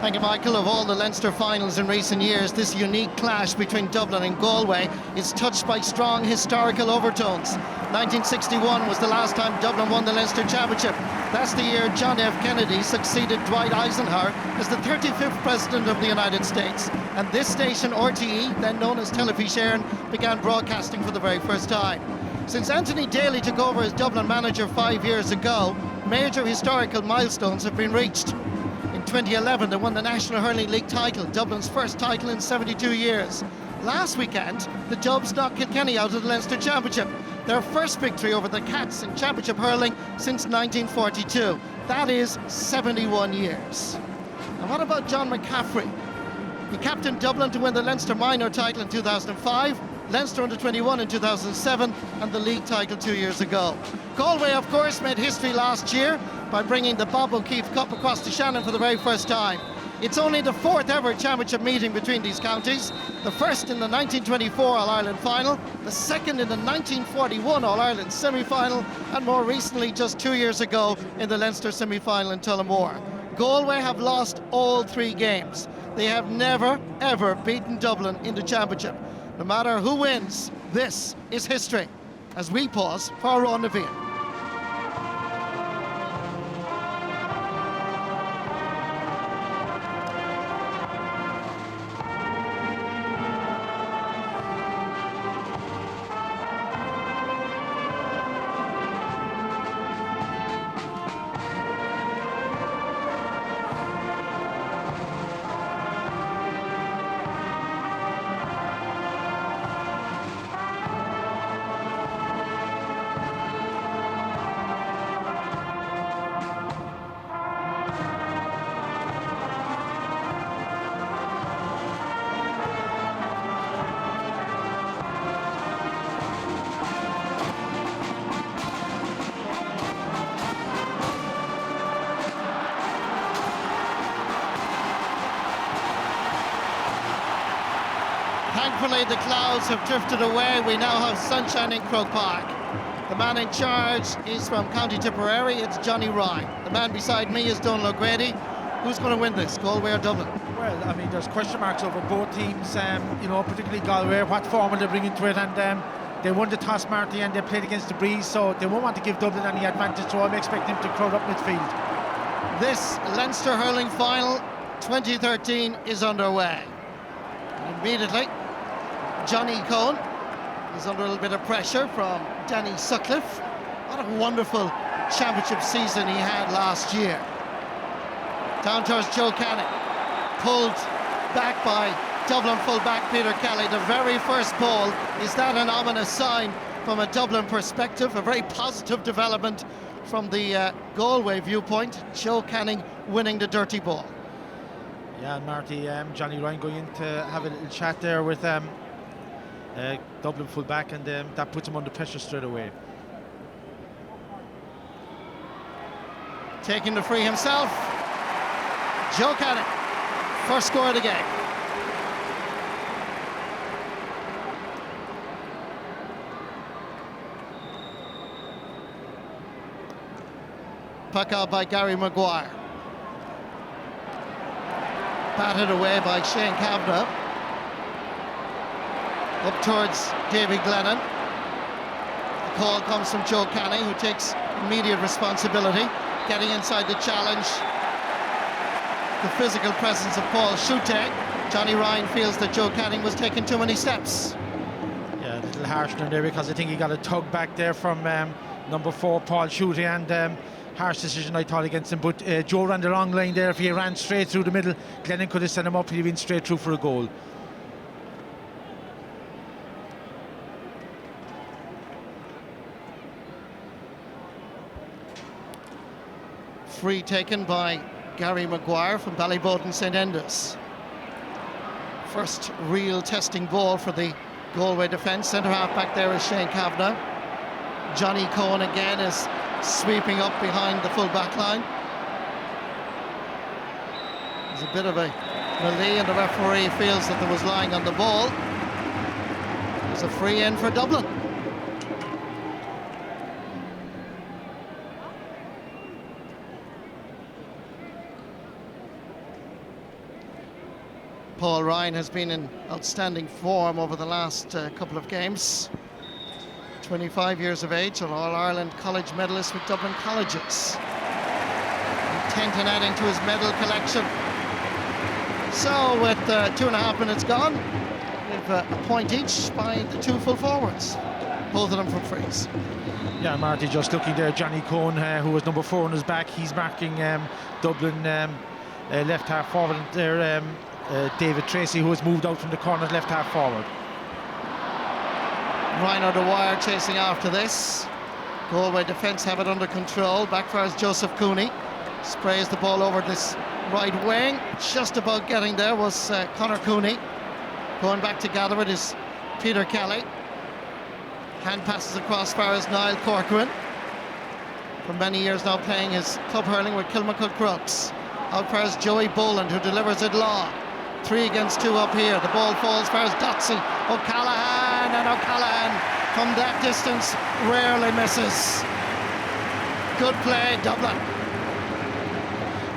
Thank you, Michael. Of all the Leinster finals in recent years, this unique clash between Dublin and Galway is touched by strong historical overtones. 1961 was the last time Dublin won the Leinster Championship. That's the year John F. Kennedy succeeded Dwight Eisenhower as the 35th President of the United States. And this station, RTE, then known as Telefís, began broadcasting for the very first time. Since Anthony Daly took over as Dublin manager 5 years ago, major historical milestones have been reached. In 2011, they won the National Hurling League title, Dublin's first title in 72 years. Last weekend, the Dubs knocked Kilkenny out of the Leinster Championship, their first victory over the Cats in Championship hurling since 1942. That is 71 years. And what about John McCaffrey? He captained Dublin to win the Leinster minor title in 2005, Leinster under-21 in 2007, and the league title 2 years ago. Galway, of course, made history last year by bringing the Bob O'Keefe Cup across to Shannon for the very first time. It's only the fourth ever championship meeting between these counties, the first in the 1924 All-Ireland final, the second in the 1941 All-Ireland semi-final, and more recently, just 2 years ago, in the Leinster semi-final in Tullamore. Galway have lost all 3 games. They have never, ever beaten Dublin in the championship. No matter who wins, this is history. As we pause for our own reveal. Thankfully, the clouds have drifted away. We now have sunshine in Croke Park. The man in charge is from County Tipperary. It's Johnny Ryan. The man beside me is Donal O'Grady. Who's going to win this, Galway or Dublin? Well, I mean, there's question marks over both teams, particularly Galway. What form will they bring into it? And they won the toss, Marty, and they played against the breeze, so they won't want to give Dublin any advantage, so I'm expecting them to crowd up midfield. This Leinster hurling final 2013 is underway. And immediately, Johnny Cohen is under a little bit of pressure from Danny Sutcliffe. What a wonderful championship season he had last year. Down towards Joe Canning, pulled back by Dublin full-back Peter Kelly. The very first ball, is that an ominous sign from a Dublin perspective? A very positive development from the Galway viewpoint. Joe Canning winning the dirty ball. Yeah, Marty, Johnny Ryan going in to have a little chat there with Dublin full-back, and that puts him under pressure straight away. Taking the free himself, Joe Canning, first score of the game. Puck out by Gary Maguire. Batted away by Shane Kavanagh. Up towards Davy Glennon. The call comes from Joe Canning, who takes immediate responsibility, getting inside the challenge. The physical presence of Paul Schutte. Johnny Ryan feels that Joe Canning was taking too many steps. Yeah, a little harsh there, because I think he got a tug back there from number 4, Paul Schutte, and harsh decision, I thought, against him. But Joe ran the long line there. If he ran straight through the middle, Glennon could have sent him up. He'd have been straight through for a goal. Free taken by Gary Maguire from Ballyboden St Enda's. First real testing ball for the Galway defence. Centre half back there is Shane Kavanagh. Johnny Cohen again is sweeping up behind the full back line. There's a bit of a melee, and the referee feels that there was lying on the ball. There's a free in for Dublin. Paul Ryan has been in outstanding form over the last couple of games. 25 years of age, an All-Ireland college medalist with Dublin colleges. Intent on adding to his medal collection. So with 2.5 minutes gone, we've a point each by the two full forwards. Both of them from frees. Yeah, Marty, just looking there, Johnny Cohn, who was number 4 on his back, he's marking Dublin left half forward there. David Tracy, who has moved out from the corner, left half forward. Ryan O'Dwyer chasing after this. Galway defence have it under control. Backfires Joseph Cooney. Sprays the ball over this right wing. Just about getting there was Conor Cooney. Going back to gather it is Peter Kelly. Hand passes across far as Niall Corcoran. For many years now playing his club hurling with Kilmacud Crooks. Out far as Joey Boland, who delivers it long. 3 against 2 up here. The ball falls far as Dotsy. O'Callaghan, and O'Callaghan from that distance rarely misses. Good play, Dublin.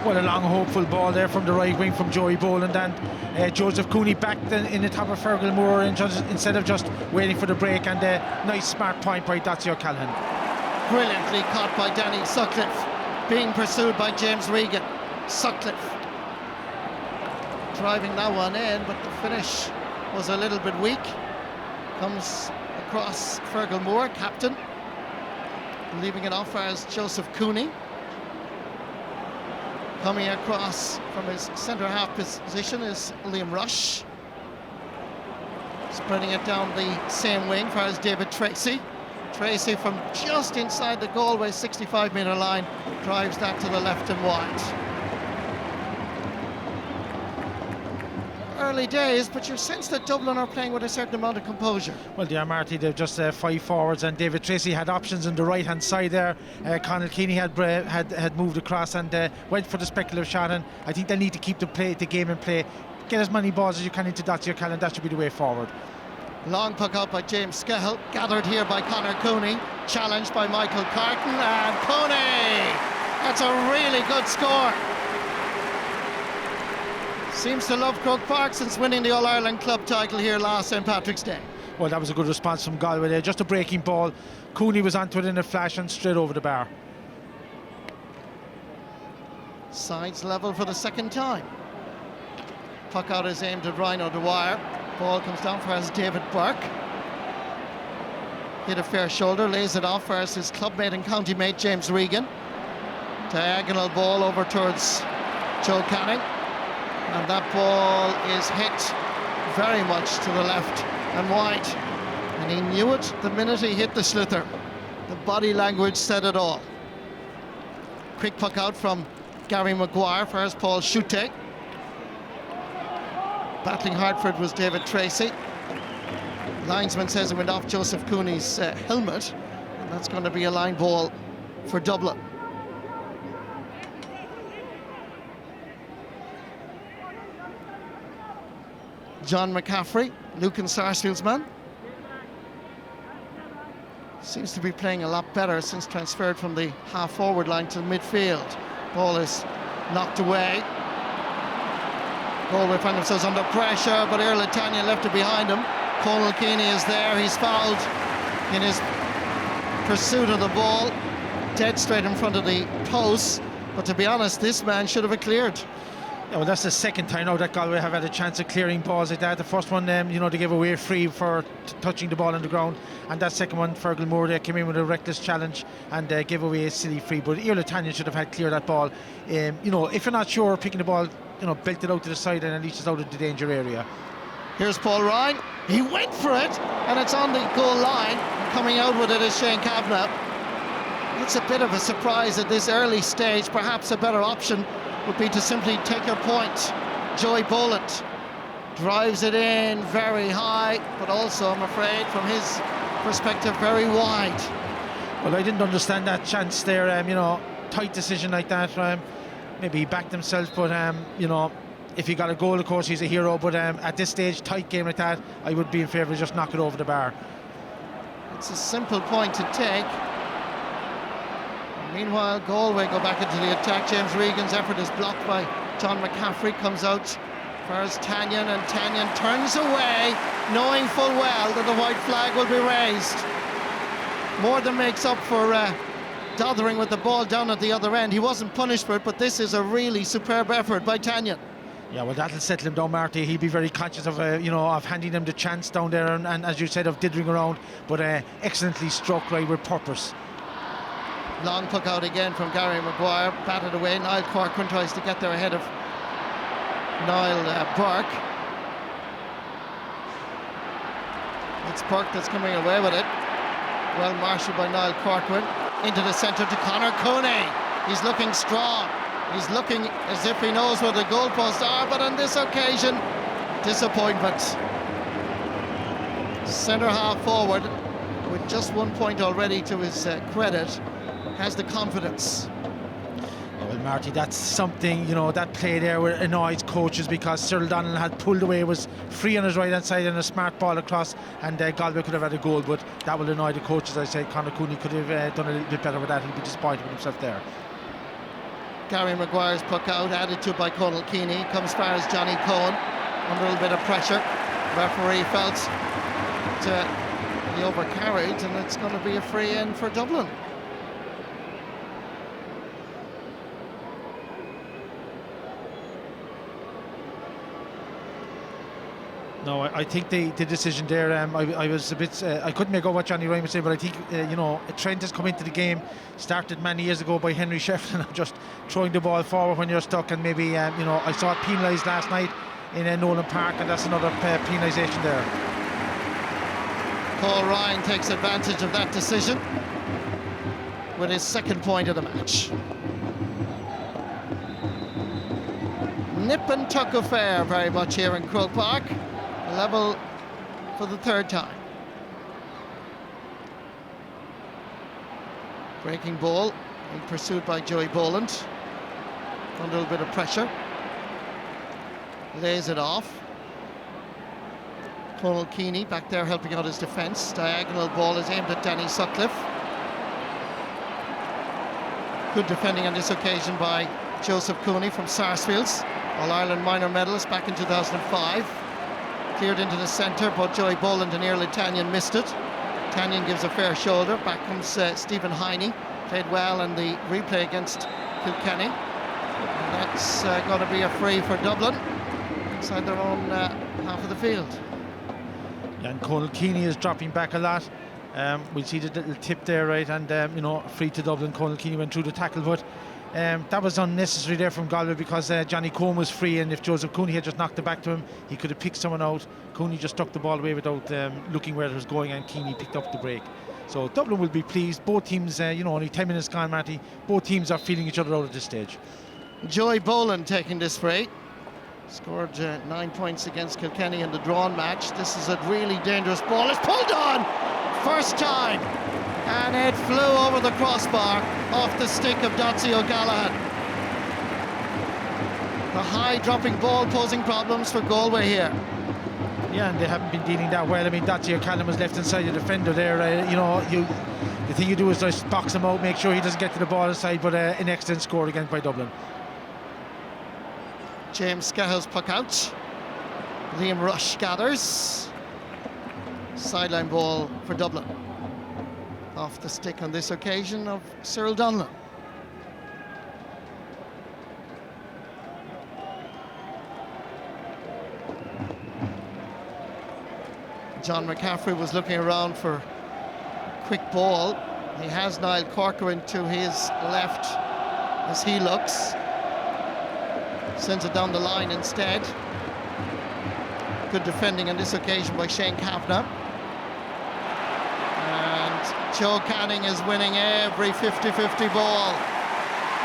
Well, a long hopeful ball there from the right wing from Joey Boland, and Joseph Cooney back in the top of Fergal Moore instead of just waiting for the break, and a nice smart point by Dotsy O'Callaghan. Brilliantly caught by Danny Sutcliffe, being pursued by James Regan. Sutcliffe driving that one in, but the finish was a little bit weak. Comes across Fergal Moore, captain, leaving it off as Joseph Cooney. Coming across from his centre half position is Liam Rush. Spreading it down the same wing for as David Tracy. Tracy from just inside the Galway 65-metre line drives that to the left and wide. Early days, but you sense that Dublin are playing with a certain amount of composure. Well, they are, Marty. They've just 5 forwards, and David Tracy had options on the right-hand side there. Conal Keeney had moved across and went for the speculative shot, and I think they need to keep the game in play. Get as many balls as you can into Dotsy O'Callaghan. That should be the way forward. Long puck out by James Skehill, gathered here by Conor Cooney, challenged by Michael Carton, and Cooney! That's a really good score. Seems to love Croke Park since winning the All-Ireland club title here last St Patrick's Day. Well, that was a good response from Galway there. Just a breaking ball. Cooney was onto it in a flash and straight over the bar. Sides level for the second time. Puck out is aimed at Ryan O'Dwyer. Ball comes down for as David Burke. Hit a fair shoulder, lays it off for as his clubmate and county mate James Regan. Diagonal ball over towards Joe Canning. And that ball is hit very much to the left and wide. And he knew it the minute he hit the sliotar. The body language said it all. Quick puck out from Gary Maguire for as Paul Schutte. Battling Hartford was David Tracy. Linesman says it went off Joseph Cooney's helmet. And that's going to be a line ball for Dublin. John McCaffrey, Lucan Sarsfield's man. Seems to be playing a lot better since transferred from the half-forward line to the midfield. Ball is knocked away. Galway find themselves under pressure, but Earl Tanya left it behind him. Conal Keeney is there, he's fouled in his pursuit of the ball. Dead straight in front of the post, but to be honest, this man should have it cleared. Yeah, well, that's the second time now that Galway have had a chance of clearing balls like that. The first one, they gave away free for touching the ball on the ground, and that second one, Fergal Moore, they came in with a reckless challenge and gave away a silly free. But Earl Tanya should have had clear that ball. If you're not sure, picking the ball, belt it out to the side and at least it's out of the danger area. Here's Paul Ryan. He went for it, and it's on the goal line. Coming out with it is Shane Kavanagh. It's a bit of a surprise at this early stage. Perhaps a better option would be to simply take your point. Joey Boland drives it in very high, but also, I'm afraid, from his perspective, very wide. Well, I didn't understand that chance there. Tight decision like that. Maybe he backed himself, but if he got a goal, of course, he's a hero. But at this stage, tight game like that, I would be in favour of just knock it over the bar. It's a simple point to take. Meanwhile, Galway go back into the attack. James Regan's effort is blocked by John McCaffrey. Comes out First Tanyan, and Tanyan turns away, knowing full well that the white flag will be raised. More than makes up for dothering with the ball down at the other end. He wasn't punished for it, but this is a really superb effort by Tanyan. Yeah, well, that'll settle him down, Marty. He'll be very conscious of, of handing them the chance down there, and as you said, of dithering around, but excellently struck right with purpose. Long puck out again from Gary Maguire, batted away. Niall Corcoran tries to get there ahead of Niall Burke. It's Burke that's coming away with it. Well marshalled by Niall Corcoran. Into the centre to Conor Cooney. He's looking strong. He's looking as if he knows where the goalposts are, but on this occasion, disappointment. Centre half forward, with just 1 point already to his credit, has the confidence. Well, Marty, that's something, that play there annoys coaches, because Cyril Donnellan had pulled away, was free on his right hand side, and a smart ball across, and Galway could have had a goal, but that will annoy the coaches. I say Conor Cooney could have done a little bit better with that. He'll be disappointed with himself there. Gary Maguire's puck out, added to by Conal Keeney, comes far as Johnny Cohen, under a little bit of pressure. Referee felt he overcarried, and it's going to be a free in for Dublin. No, I think the decision there, I was a bit, I couldn't make out what Johnny Ryan was saying, but I think, a trend has come into the game, started many years ago by Henry Shefflin, just throwing the ball forward when you're stuck, and maybe, I saw it penalised last night in Nolan Park, and that's another penalisation there. Paul Ryan takes advantage of that decision with his second point of the match. Nip and tuck affair very much here in Croke Park. Level for the third time. Breaking ball, being pursued by Joey Boland. Under a little bit of pressure. Lays it off. Conal Keeney back there helping out his defence. Diagonal ball is aimed at Danny Sutcliffe. Good defending on this occasion by Joseph Cooney from Sarsfields. All-Ireland minor medalist back in 2005. Cleared into the centre, but Joey Boland and Iarla Tanyan missed it. Tanyan gives a fair shoulder. Back comes Stephen Heine. Played well in the replay against Kilkenny. And that's going to be a free for Dublin inside their own half of the field. Yeah, and Conal Keeney is dropping back a lot. We'll see the little tip there, right? And, free to Dublin. Conal Keeney went through the tackle, but that was unnecessary there from Galway, because Johnny Cohen was free, and if Joseph Cooney had just knocked it back to him, he could have picked someone out. Cooney just stuck the ball away without looking where it was going, and Keeney picked up the break. So Dublin will be pleased. Both teams, only 10 minutes gone, Marty. Both teams are feeling each other out at this stage. Joey Boland taking this free. Scored 9 points against Kilkenny in the drawn match. This is a really dangerous ball. It's pulled on! First time! And it flew over the crossbar off the stick of Dotsy O'Gallaghan. The high dropping ball posing problems for Galway here. Yeah, and they haven't been dealing that well. I mean, Dotsy O'Callaghan was left inside the defender there. The thing you do is just box him out, make sure he doesn't get to the ball inside, but an excellent score again by Dublin. James Scahill's puck out. Liam Rush gathers. Sideline ball for Dublin. Off the stick on this occasion of Cyril Donnellan. John McCaffrey was looking around for a quick ball. He has Niall Corcoran to his left as he looks. Sends it down the line instead. Good defending on this occasion by Shane Kavanagh. And Joe Canning is winning every 50-50 ball.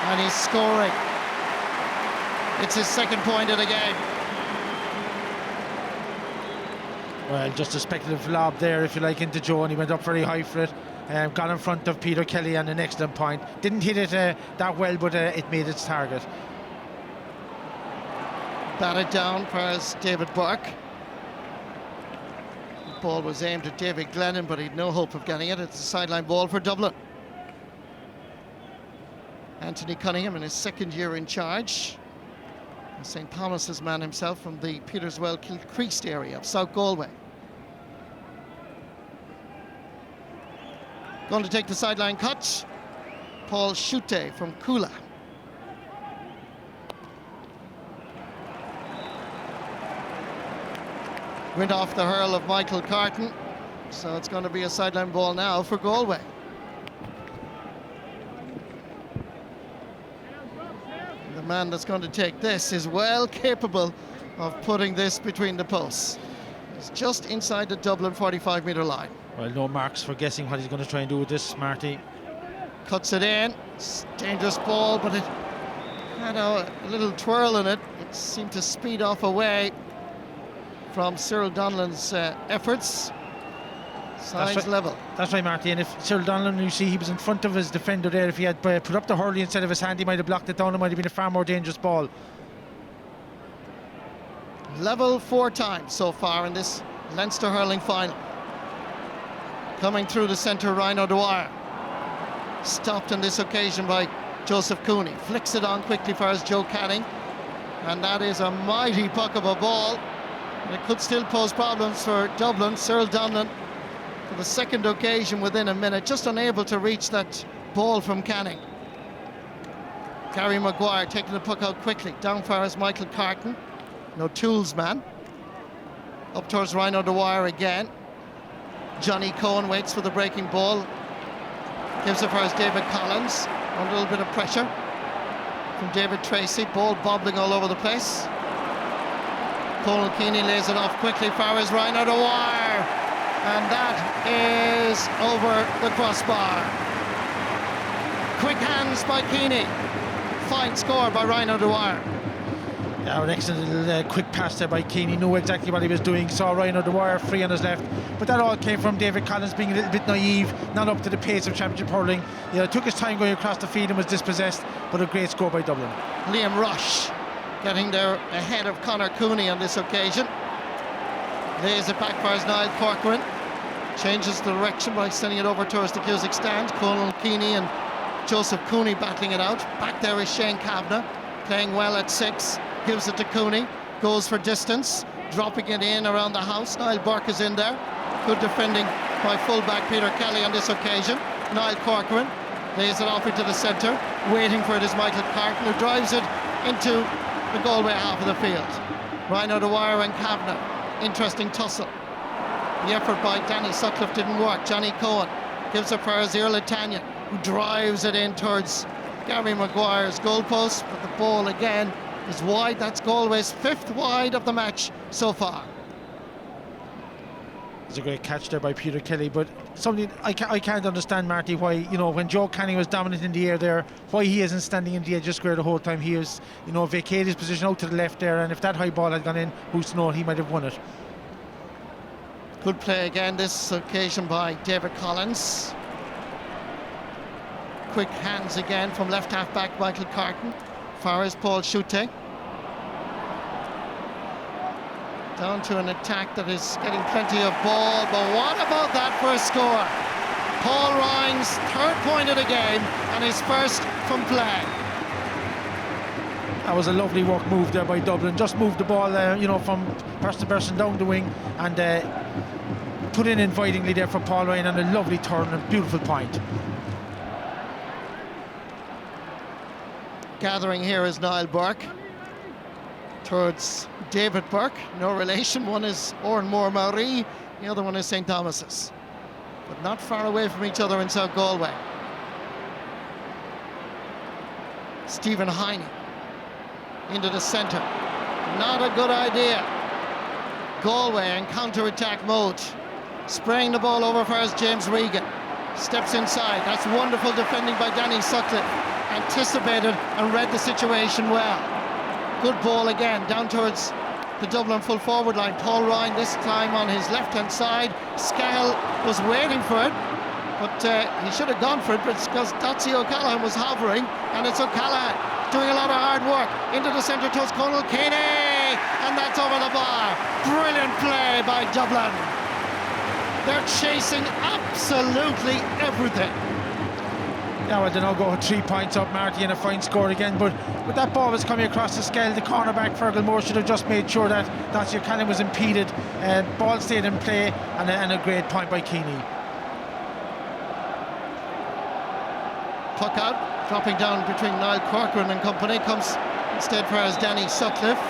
And he's scoring. It's his second point of the game. Well, just a speculative lob there, if you like, into Joe, and he went up very high for it. Got in front of Peter Kelly on an excellent point. Didn't hit it that well, but it made its target. Batted down as David Burke. The ball was aimed at David Glennon, but he'd no hope of getting it. It's a sideline ball for Dublin. Anthony Cunningham in his second year in charge. St. Thomas's man himself from the Peterswell Kilcreast area of South Galway. Going to take the sideline cut, Paul Schute from Kula. Went off the hurl of Michael Carton, so it's going to be a sideline ball now for Galway. The man that's going to take this is well capable of putting this between the posts. He's just inside the Dublin 45-metre line. Well, no marks for guessing what he's going to try and do with this, Marty. Cuts it in. It's a dangerous ball, but it had a little twirl in it. It seemed to speed off away from Cyril Donlan's efforts. Sides right. level. That's right, Marty. And if Cyril Donlan, you see, he was in front of his defender there. If he had put up the hurley instead of his hand, he might have blocked it down. It might have been a far more dangerous ball. Level 4 times so far in this Leinster hurling final. Coming through the centre, Ryan O'Dwyer. Stopped on this occasion by Joseph Cooney. Flicks it on quickly for his Joe Canning. And that is a mighty puck of a ball. And it could still pose problems for Dublin. Cyril Donlan, for the second occasion within a minute, just unable to reach that ball from Canning. Gary Maguire taking the puck out quickly. Down far is Michael Carton. No tools man. Up towards Ryan O'Dwyer again. Johnny Cohen waits for the breaking ball. Gives it for his David Collins. Under a little bit of pressure from David Tracy. Ball bobbling all over the place. Conal Keeney lays it off quickly for his Ryan O'Dwyer. And that is over the crossbar. Quick hands by Keeney. Fine score by Ryan O'Dwyer. Yeah, an excellent little quick pass there by Keane. He knew exactly what he was doing. Saw Ryan O'Dwyer free on his left, but that all came from David Collins being a little bit naive, not up to the pace of championship hurling. Took his time going across the field and was dispossessed, but a great score by Dublin. Liam Rush getting there ahead of Conor Cooney on this occasion. Lays it back for his Niall Corcoran. Changes the direction by sending it over towards the Cusack stand. Conal Keeney and Joseph Cooney battling it out. Back there is Shane Kavanagh, playing well at 6. Gives it to Cooney, goes for distance, dropping it in around the house. Niall Burke is in there. Good defending by fullback Peter Kelly on this occasion. Niall Corcoran lays it off into the centre. Waiting for it is Michael Carton, who drives it into the Galway half of the field. Ryan O'Dwyer and Kavanagh. Interesting tussle. The effort by Danny Sutcliffe didn't work. Johnny Cohen gives it for his Earl Italian, who drives it in towards Gary Maguire's goalpost, but the ball again is wide. That's Galway's 5th wide of the match so far. It's a great catch there by Peter Kelly, but something I can't understand, Marty, why, when Joe Canning was dominant in the air there, why he isn't standing in the edge of square the whole time. He is, vacated his position out to the left there, and if that high ball had gone in, who's to know, he might have won it. Good play again this occasion by David Collins. Quick hands again from left half back Michael Carton. Far as Paul Schute. Down to an attack that is getting plenty of ball, but what about that for a score? Paul Ryan's 3rd point of the game and his 1st from play. That was a lovely work move there by Dublin. Just moved the ball, from person to person down the wing and put in invitingly there for Paul Ryan, and a lovely turn and beautiful point. Gathering here is Niall Burke towards David Burke. No relation. One is Oranmore Maori, the other one is St. Thomas's. But not far away from each other in South Galway. Stephen Heine into the centre. Not a good idea. Galway in counter-attack mode. Spraying the ball over for us, James Regan. Steps inside. That's wonderful defending by Danny Sutcliffe. Anticipated and read the situation well. Good ball again down towards the Dublin full forward line. Paul Ryan this time on his left hand side. Scahill was waiting for it, but he should have gone for it, but it's because Dotsie O'Callaghan was hovering, and it's O'Callaghan doing a lot of hard work into the centre towards Conal Keeney, and that's over the bar. Brilliant play by Dublin. They're chasing absolutely everything. Yeah, well, they now go 3 points up, Marty, and a fine score again. But that ball was coming across the scale. The cornerback, Fergal Moore, should have just made sure that Dacia Cannon was impeded. Ball stayed in play, and a great point by Keeney. Puck out, dropping down between Niall Corcoran and company. Comes instead for as Danny Sutcliffe.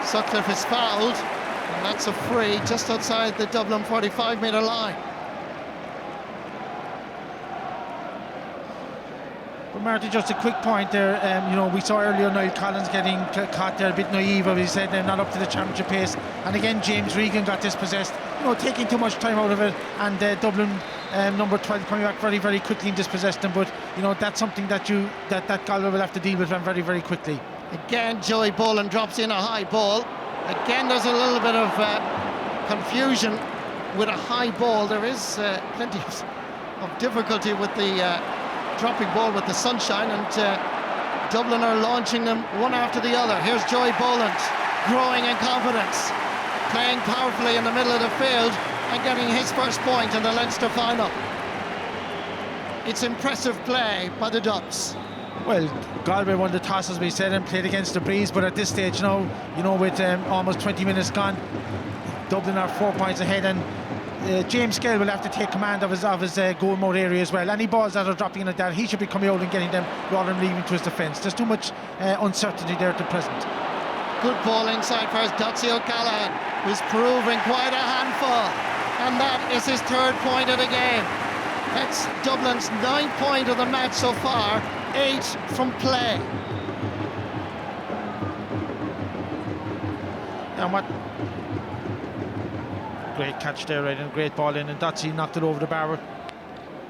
Sutcliffe is fouled, and that's a free just outside the Dublin 45-metre line. But Marty, just a quick point there. We saw earlier Niall Collins getting caught there a bit naive, but he said they're not up to the championship pace. And again, James Regan got dispossessed, taking too much time out of it. And Dublin number 12 coming back very, very quickly and dispossessed them. But that's something that Galway will have to deal with them very, very quickly. Again, Joey Boland drops in a high ball. Again, there's a little bit of confusion with a high ball. There is plenty of difficulty with the dropping ball with the sunshine, and Dublin are launching them one after the other. Here's Joey Boland, growing in confidence, playing powerfully in the middle of the field and getting his first point in the Leinster final. It's impressive play by the Dubs. Well, Galway won the toss, as we said, and played against the breeze, but at this stage now, with almost 20 minutes gone, Dublin are 4 points ahead, and James Skehill will have to take command of his goal mouth area as well. Any balls that are dropping in at that, he should be coming out and getting them rather than leaving to his defence. There's too much uncertainty there at the present. Good ball inside for Dotsie O'Callaghan, who's proving quite a handful, and that is his third point of the game. That's Dublin's 9th point of the match so far, 8 from play. And what great catch there, right, and great ball in, and Dotsie knocked it over the bar.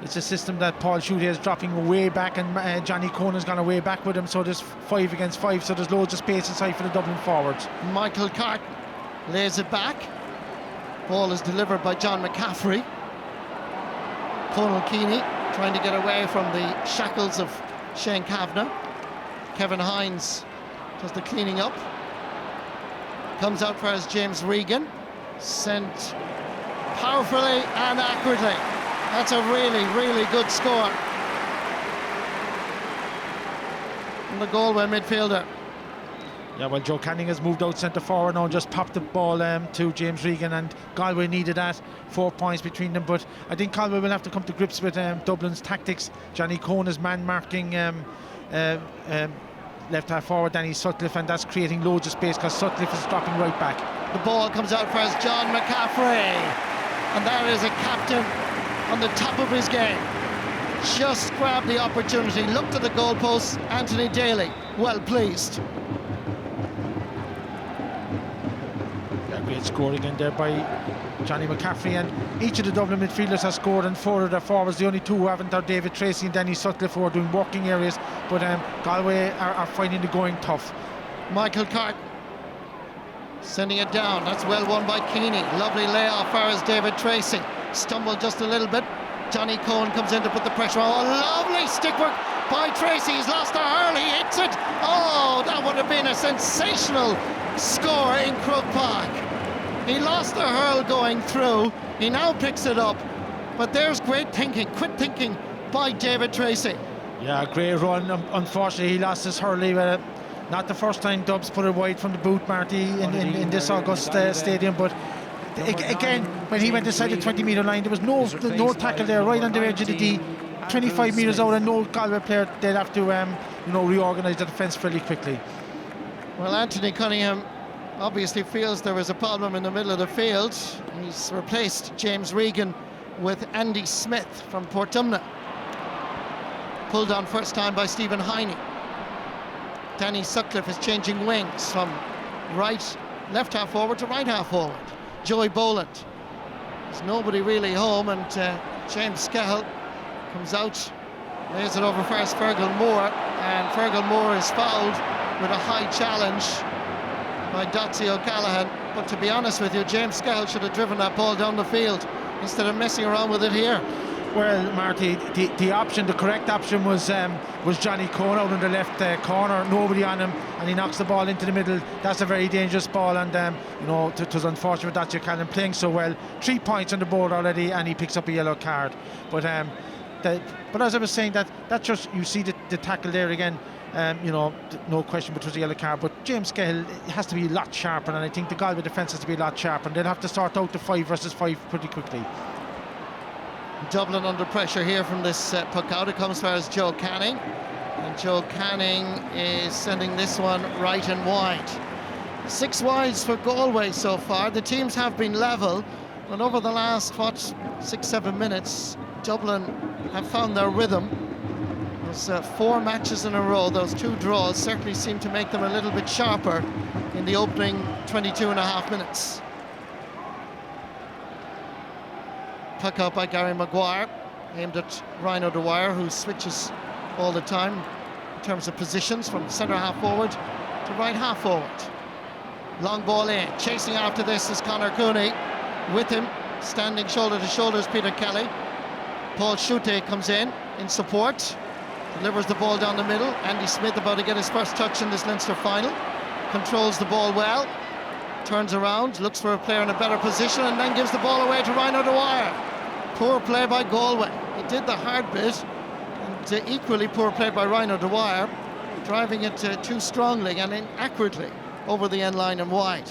It's a system that Paul Schutte is dropping way back, and Johnny Conan's gone away back with him, so there's 5 against 5, so there's loads of space inside for the Dublin forwards. Michael Carton lays it back. Ball is delivered by John McCaffrey. Conal Keeney trying to get away from the shackles of Shane Kavanagh. Kevin Hines does the cleaning up. Comes out for as James Regan. Sent powerfully and accurately. That's a really, really good score from the Galway midfielder. Yeah, well, Joe Canning has moved out centre forward now and just popped the ball to James Regan, and Galway needed that. 4 points between them, but I think Galway will have to come to grips with Dublin's tactics. Johnny Cohn is man marking left half forward Danny Sutcliffe, and that's creating loads of space because Sutcliffe is dropping right back. The ball comes out for us, John McCaffrey, and that is a captain on the top of his game. Just grabbed the opportunity, looked at the goalposts. Anthony Daly, well pleased. A great score again there by Johnny McCaffrey, and each of the Dublin midfielders has scored, and 4 of their forwards. The only 2 who haven't are David Tracy and Danny Sutcliffe, who are doing working areas, but Galway are finding the going tough. Michael Carton sending it down. That's well won by Keeney. Lovely layoff far as David Tracy. Stumbled just a little bit. Johnny Cohen comes in to put the pressure on. Oh, lovely stick work by Tracy. He's lost a hurl. He hits it. Oh, that would have been a sensational score in Croke Park. He lost the hurl going through. He now picks it up. But there's great thinking, quick thinking by David Tracy. Yeah, great run. Unfortunately, he lost his hurley. Not the first time Dubs put it wide from the boot, Marty, in this August stadium, but again, when he went inside the 20-metre line, there was no tackle there, right on the edge of the D, 25 metres out, and no Galway player. They'd have to reorganise the defence fairly quickly. Well, Anthony Cunningham obviously feels there was a problem in the middle of the field. He's replaced James Regan with Andy Smith from Portumna. Pulled on first time by Stephen Heine. Danny Sutcliffe is changing wings from left half forward to right half forward. Joey Boland. There's nobody really home, and James Skehill comes out, lays it over first Fergal Moore, and Fergal Moore is fouled with a high challenge by Dotsie O'Callaghan. But to be honest with you, James Skehill should have driven that ball down the field instead of messing around with it here. Well, Marty, the correct option was Johnny Cohen out in the left corner, nobody on him, and he knocks the ball into the middle. That's a very dangerous ball, and it was unfortunate that O'Callaghan playing so well. 3 points on the board already, and he picks up a yellow card. But But as I was saying, that just, you see the tackle there again. No question, but it was a yellow card. But James Cahill has to be a lot sharper, and I think the Galway defence has to be a lot sharper, and they'll have to sort out the 5 versus 5 pretty quickly. Dublin under pressure here from this puck out. It comes as far as Joe Canning, and Joe Canning is sending this one right and wide. 6 wides for Galway so far. The teams have been level, and over the last 6-7 minutes, Dublin have found their rhythm. Those 4 matches in a row, those 2 draws certainly seem to make them a little bit sharper in the opening 22 and a half minutes. Puck out by Gary Maguire, aimed at Ryan O'Dwyer, who switches all the time in terms of positions from centre half forward to right half forward. Long ball in, chasing after this is Conor Cooney. With him, standing shoulder to shoulder, is Peter Kelly. Paul Schutte comes in support, delivers the ball down the middle. Andy Smith about to get his first touch in this Leinster final. Controls the ball well, turns around, looks for a player in a better position, and then gives the ball away to Ryan O'Dwyer. Poor play by Galway. He did the hard bit, and equally poor play by Ryan O'Dwyer, driving it too strongly and inaccurately over the end line and wide.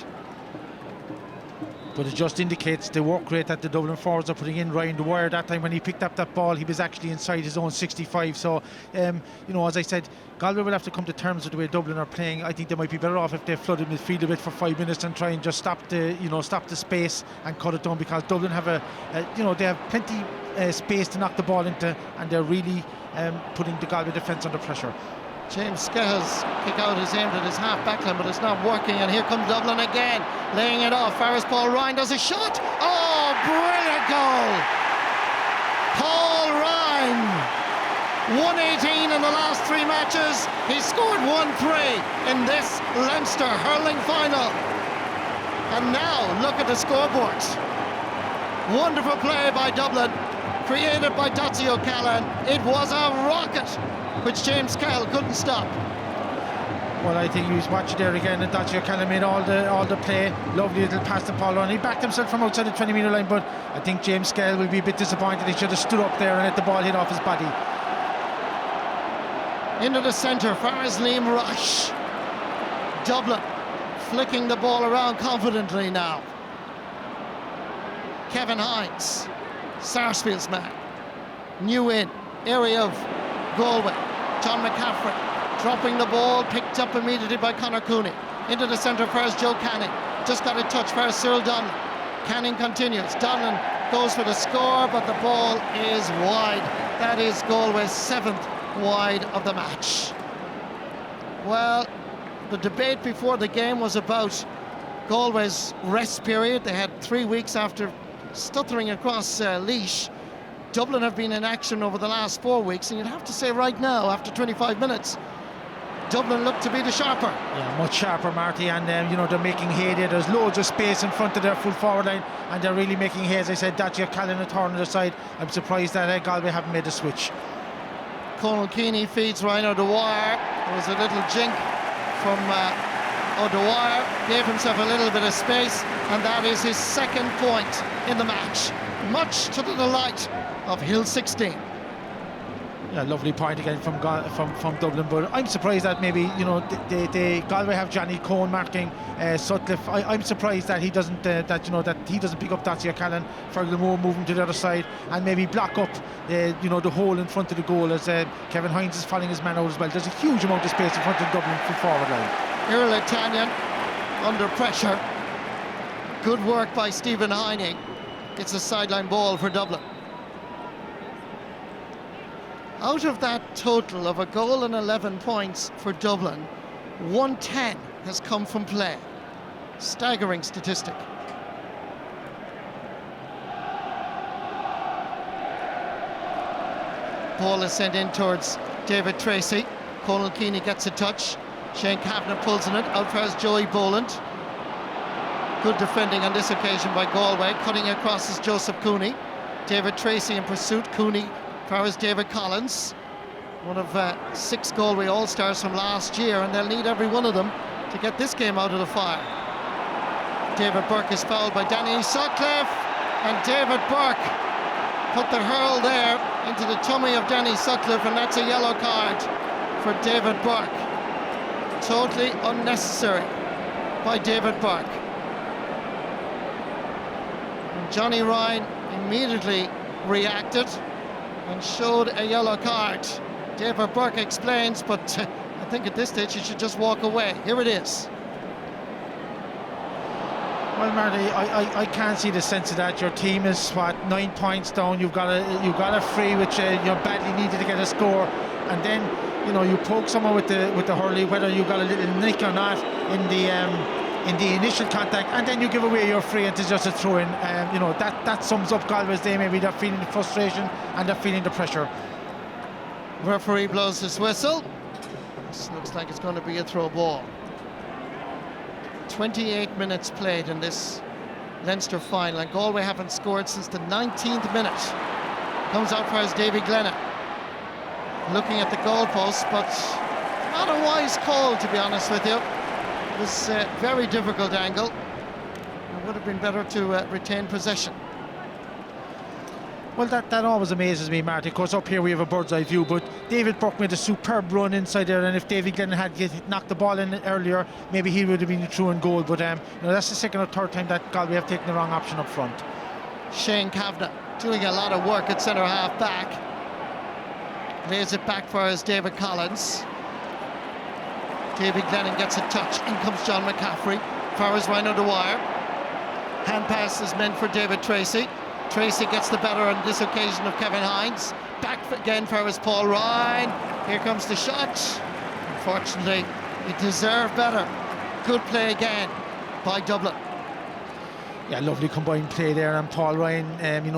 But it just indicates the work rate that the Dublin forwards are putting in. Ryan O'Dwyer, that time when he picked up that ball, he was actually inside his own 65. So, as I said, Galway will have to come to terms with the way Dublin are playing. I think they might be better off if they flooded midfield a bit for 5 minutes and try and just stop the space and cut it down, because Dublin have they have plenty space to knock the ball into, and they're really putting the Galway defence under pressure. James Skehill's kick out is aimed at his half backline, but it's not working, and here comes Dublin again, laying it off. Ferris Paul Ryan does a shot. Oh, brilliant goal! Paul Ryan, 118 in the last 3 matches. He scored 1-3 in this Leinster hurling final. And now look at the scoreboard. Wonderful play by Dublin, created by Dotsie O'Callaghan. It was a rocket, which James Cahill couldn't stop. Well, I think he was watching there again, and Dotsie O'Callaghan made all the play. Lovely little pass to Paul Ryan. He backed himself from outside the 20-metre line, but I think James Cahill will be a bit disappointed. He should have stood up there and let the ball hit off his body. Into the centre, far as Liam Rush. Dublin flicking the ball around confidently now. Kevin Hines, Sarsfield's man. New in, area of Galway. John McCaffrey dropping the ball, picked up immediately by Conor Cooney. Into the centre first, Joe Canning. Just got a touch first, Cyril Donlan. Canning continues. Donlan goes for the score, but the ball is wide. That is Galway's 7th wide of the match. Well, the debate before the game was about Galway's rest period. They had 3 weeks after stuttering across Laois. Dublin have been in action over the last 4 weeks, and you'd have to say right now, after 25 minutes, Dublin look to be the sharper. Yeah, much sharper, Marty, and they're making hay there. There's loads of space in front of their full forward line, and they're really making hay. As I said, Dotsie O'Callaghan and Thorne on their side. I'm surprised that Galway haven't made a switch. Conal Keaney feeds Ryan O'Dwyer. There was a little jink from O'Dwyer, gave himself a little bit of space, and that is his 2nd point in the match, much to the delight of Hill 16. Yeah, lovely point again from Dublin, but I'm surprised that maybe they Galway have Johnny Cohen marking Sutcliffe. I'm surprised that he doesn't that he doesn't pick up Dotsie O'Callaghan. Fergal Moore moving to the other side and maybe block up the hole in front of the goal, as Kevin Hines is following his man out as well. There's a huge amount of space in front of Dublin full forward line. Irla Tanyan under pressure. Good work by Stephen Heine. It's a sideline ball for Dublin. Out of that total of a goal and 11 points for Dublin, 110 has come from play. Staggering statistic. Ball is sent in towards David Tracy. Conal Keaney gets a touch. Shane Kavanagh pulls in it. Out far as Joey Boland. Good defending on this occasion by Galway. Cutting across is Joseph Cooney. David Tracy in pursuit. Cooney far as David Collins, one of 6 Galway All-Stars from last year, and they'll need every one of them to get this game out of the fire. David Burke is fouled by Danny Sutcliffe, and David Burke put the hurl there into the tummy of Danny Sutcliffe, and that's a yellow card for David Burke. Totally unnecessary by David Burke. And Johnny Ryan immediately reacted and showed a yellow card. David Burke explains, but I think at this stage he should just walk away. Here it is. Well, Marty, I can't see the sense of that. Your team is, 9 points down. You've got a free, which you badly needed to get a score, and then you poke someone with the hurley, whether you got a little nick or not in the initial contact, and then you give away your free, and it's just a throw-in. That sums up Galway's day. Maybe they're feeling the frustration and they're feeling the pressure. Referee blows his whistle. This looks like it's going to be a throw ball. 28 minutes played in this Leinster final, and Galway haven't scored since the 19th minute. Comes out for his Davy Glennon, looking at the goalpost, but not a wise call, to be honest with you. It was a very difficult angle. It would have been better to retain possession. Well, that always amazes me, Marty. Of course, up here we have a bird's eye view, but David Burke made a superb run inside there, and if Davy Glennon had knocked the ball in earlier, maybe he would have been through in goal. But that's the second or third time that Galway have taken the wrong option up front. Shane Kavanagh doing a lot of work at centre half back. Lays it back for his David Collins. Davy Glennon gets a touch. In comes John McCaffrey. Farrell's right on the wire. Hand pass is meant for David Tracy. Tracy gets the better on this occasion of Kevin Hines. Back again for his Paul Ryan. Here comes the shot. Unfortunately, he deserved better. Good play again by Dublin. Yeah, lovely combined play there, and Paul Ryan,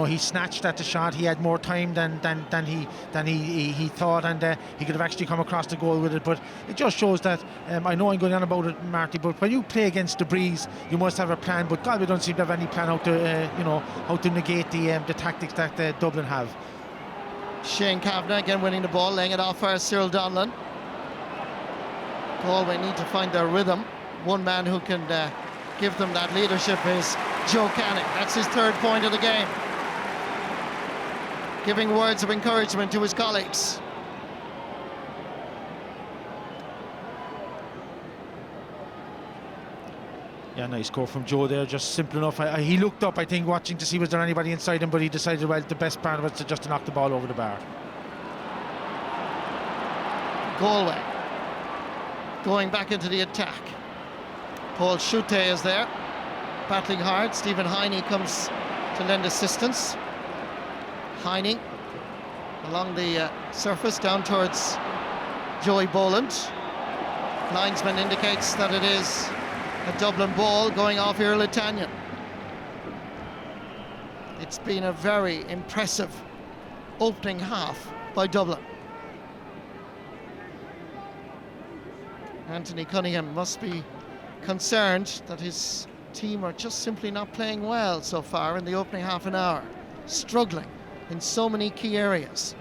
he snatched at the shot. He had more time than he thought, and he could have actually come across the goal with it. But it just shows that I know I'm going on about it, Marty, but when you play against the breeze, you must have a plan. But Galway don't seem to have any plan how to negate the tactics that Dublin have. Shane Kavanagh again winning the ball, laying it off for Cyril Donlan. Galway need to find their rhythm. One man who can give them that leadership is Joe Canning. That's his third point of the game. Giving words of encouragement to his colleagues. Yeah, nice score from Joe there, just simple enough. He looked up, I think, watching to see was there anybody inside him, but he decided, well, the best part of it is just to knock the ball over the bar. Galway going back into the attack. Paul Schutte is there, battling hard. Stephen Heine comes to lend assistance. Heine along the surface down towards Joey Boland. Linesman indicates that it is a Dublin ball going off Earl Italian. It's been a very impressive opening half by Dublin. Anthony Cunningham must be concerned that his team are just simply not playing well so far in the opening half an hour, struggling in so many key areas.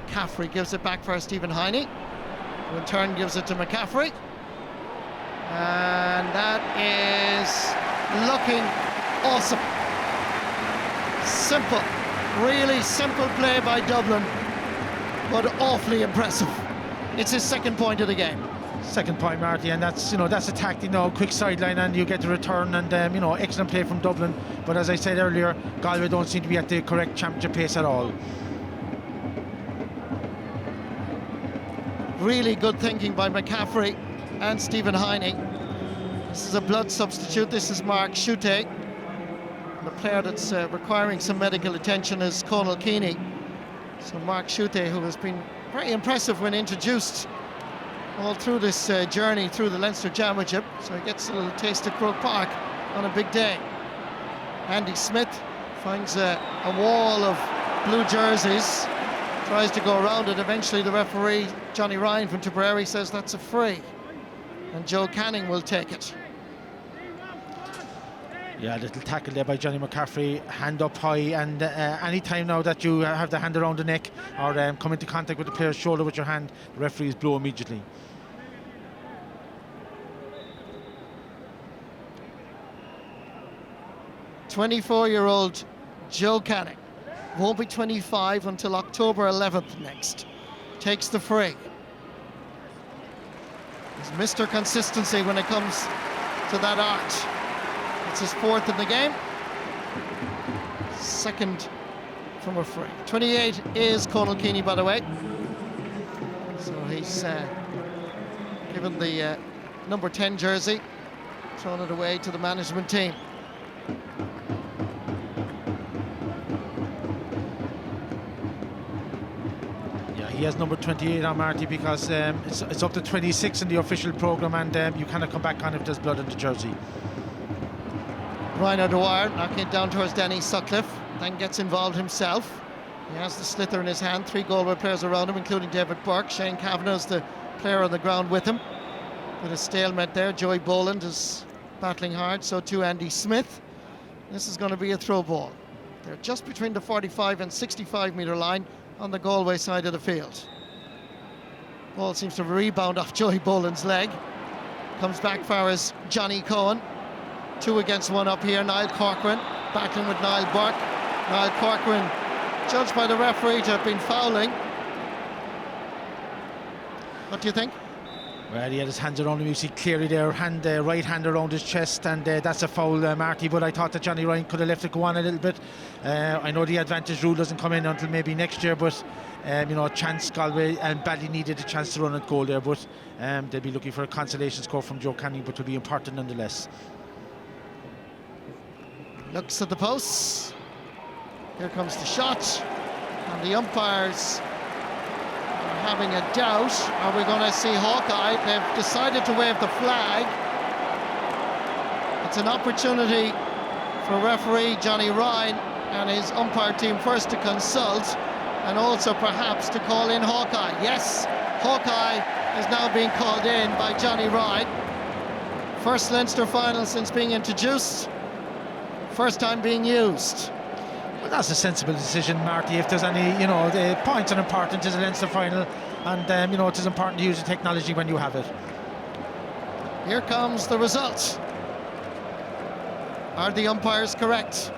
McCaffrey gives it back for Stephen Heine, who in turn gives it to McCaffrey, and that is looking awesome. Simple, really simple play by Dublin, but awfully impressive. It's his second point of the game. Second point, Marty, and that's a tactic now, quick sideline, and you get the return, and excellent play from Dublin. But as I said earlier, Galway don't seem to be at the correct championship pace at all. Really good thinking by McCaffrey and Stephen Heine. This is a blood substitute. This is Mark Schutte. The player that's requiring some medical attention is Conal Keeney. So Mark Schutte, who has been very impressive when introduced all through this journey through the Leinster Championship. So he gets a little taste of Croke Park on a big day. Andy Smith finds a wall of blue jerseys, tries to go around it. Eventually the referee, Johnny Ryan from Tipperary, says that's a free, and Joe Canning will take it. Yeah, a little tackle there by Johnny McCaffrey, hand up high, and any time now that you have the hand around the neck or come into contact with the player's shoulder with your hand, the referees blow immediately. 24-year-old Joe Canning won't be 25 until October 11th next. Takes the free. He's Mr. Consistency when it comes to that art. It's his fourth in the game. Second from a free. 28 is Conal Keaney, by the way. So he's given the number 10 jersey, thrown it away to the management team. Yeah, he has number 28 on, Marty, because it's up to 26 in the official programme, and you cannot come back on if there's blood on the jersey. Ryan O'Dwyer knocking it down towards Danny Sutcliffe, then gets involved himself. He has the slither in his hand, 3 Galway players around him, including David Burke. Shane Kavanagh's the player on the ground with him. Bit of stalemate there. Joey Boland is battling hard, so too Andy Smith. This is going to be a throw ball. They're just between the 45 and 65 metre line on the Galway side of the field. Ball seems to rebound off Joey Boland's leg. Comes back far as Johnny Cohen. 2 against 1 up here. Niall Corcoran battling with Niall Burke. Niall Corcoran judged by the referee to have been fouling. What do you think? Well, he had his hands around him. You see clearly there, right hand around his chest, and that's a foul, Marty. But I thought that Johnny Ryan could have left it go on a little bit. I know the advantage rule doesn't come in until maybe next year, but chance Galway and badly needed a chance to run at goal there. But they'll be looking for a consolation score from Joe Canning, but will be important nonetheless. Looks at the posts. Here comes the shot, and the umpires are having a doubt. Are we going to see Hawkeye? They've decided to wave the flag. It's an opportunity for referee Johnny Ryan and his umpire team first to consult, and also perhaps to call in Hawkeye. Yes, Hawkeye is now being called in by Johnny Ryan. First Leinster final since being introduced. First time being used. Well, that's a sensible decision, Marty. If there's any, the points are important. It's a Leinster final, and it is important to use the technology when you have it. Here comes the result. Are the umpires correct?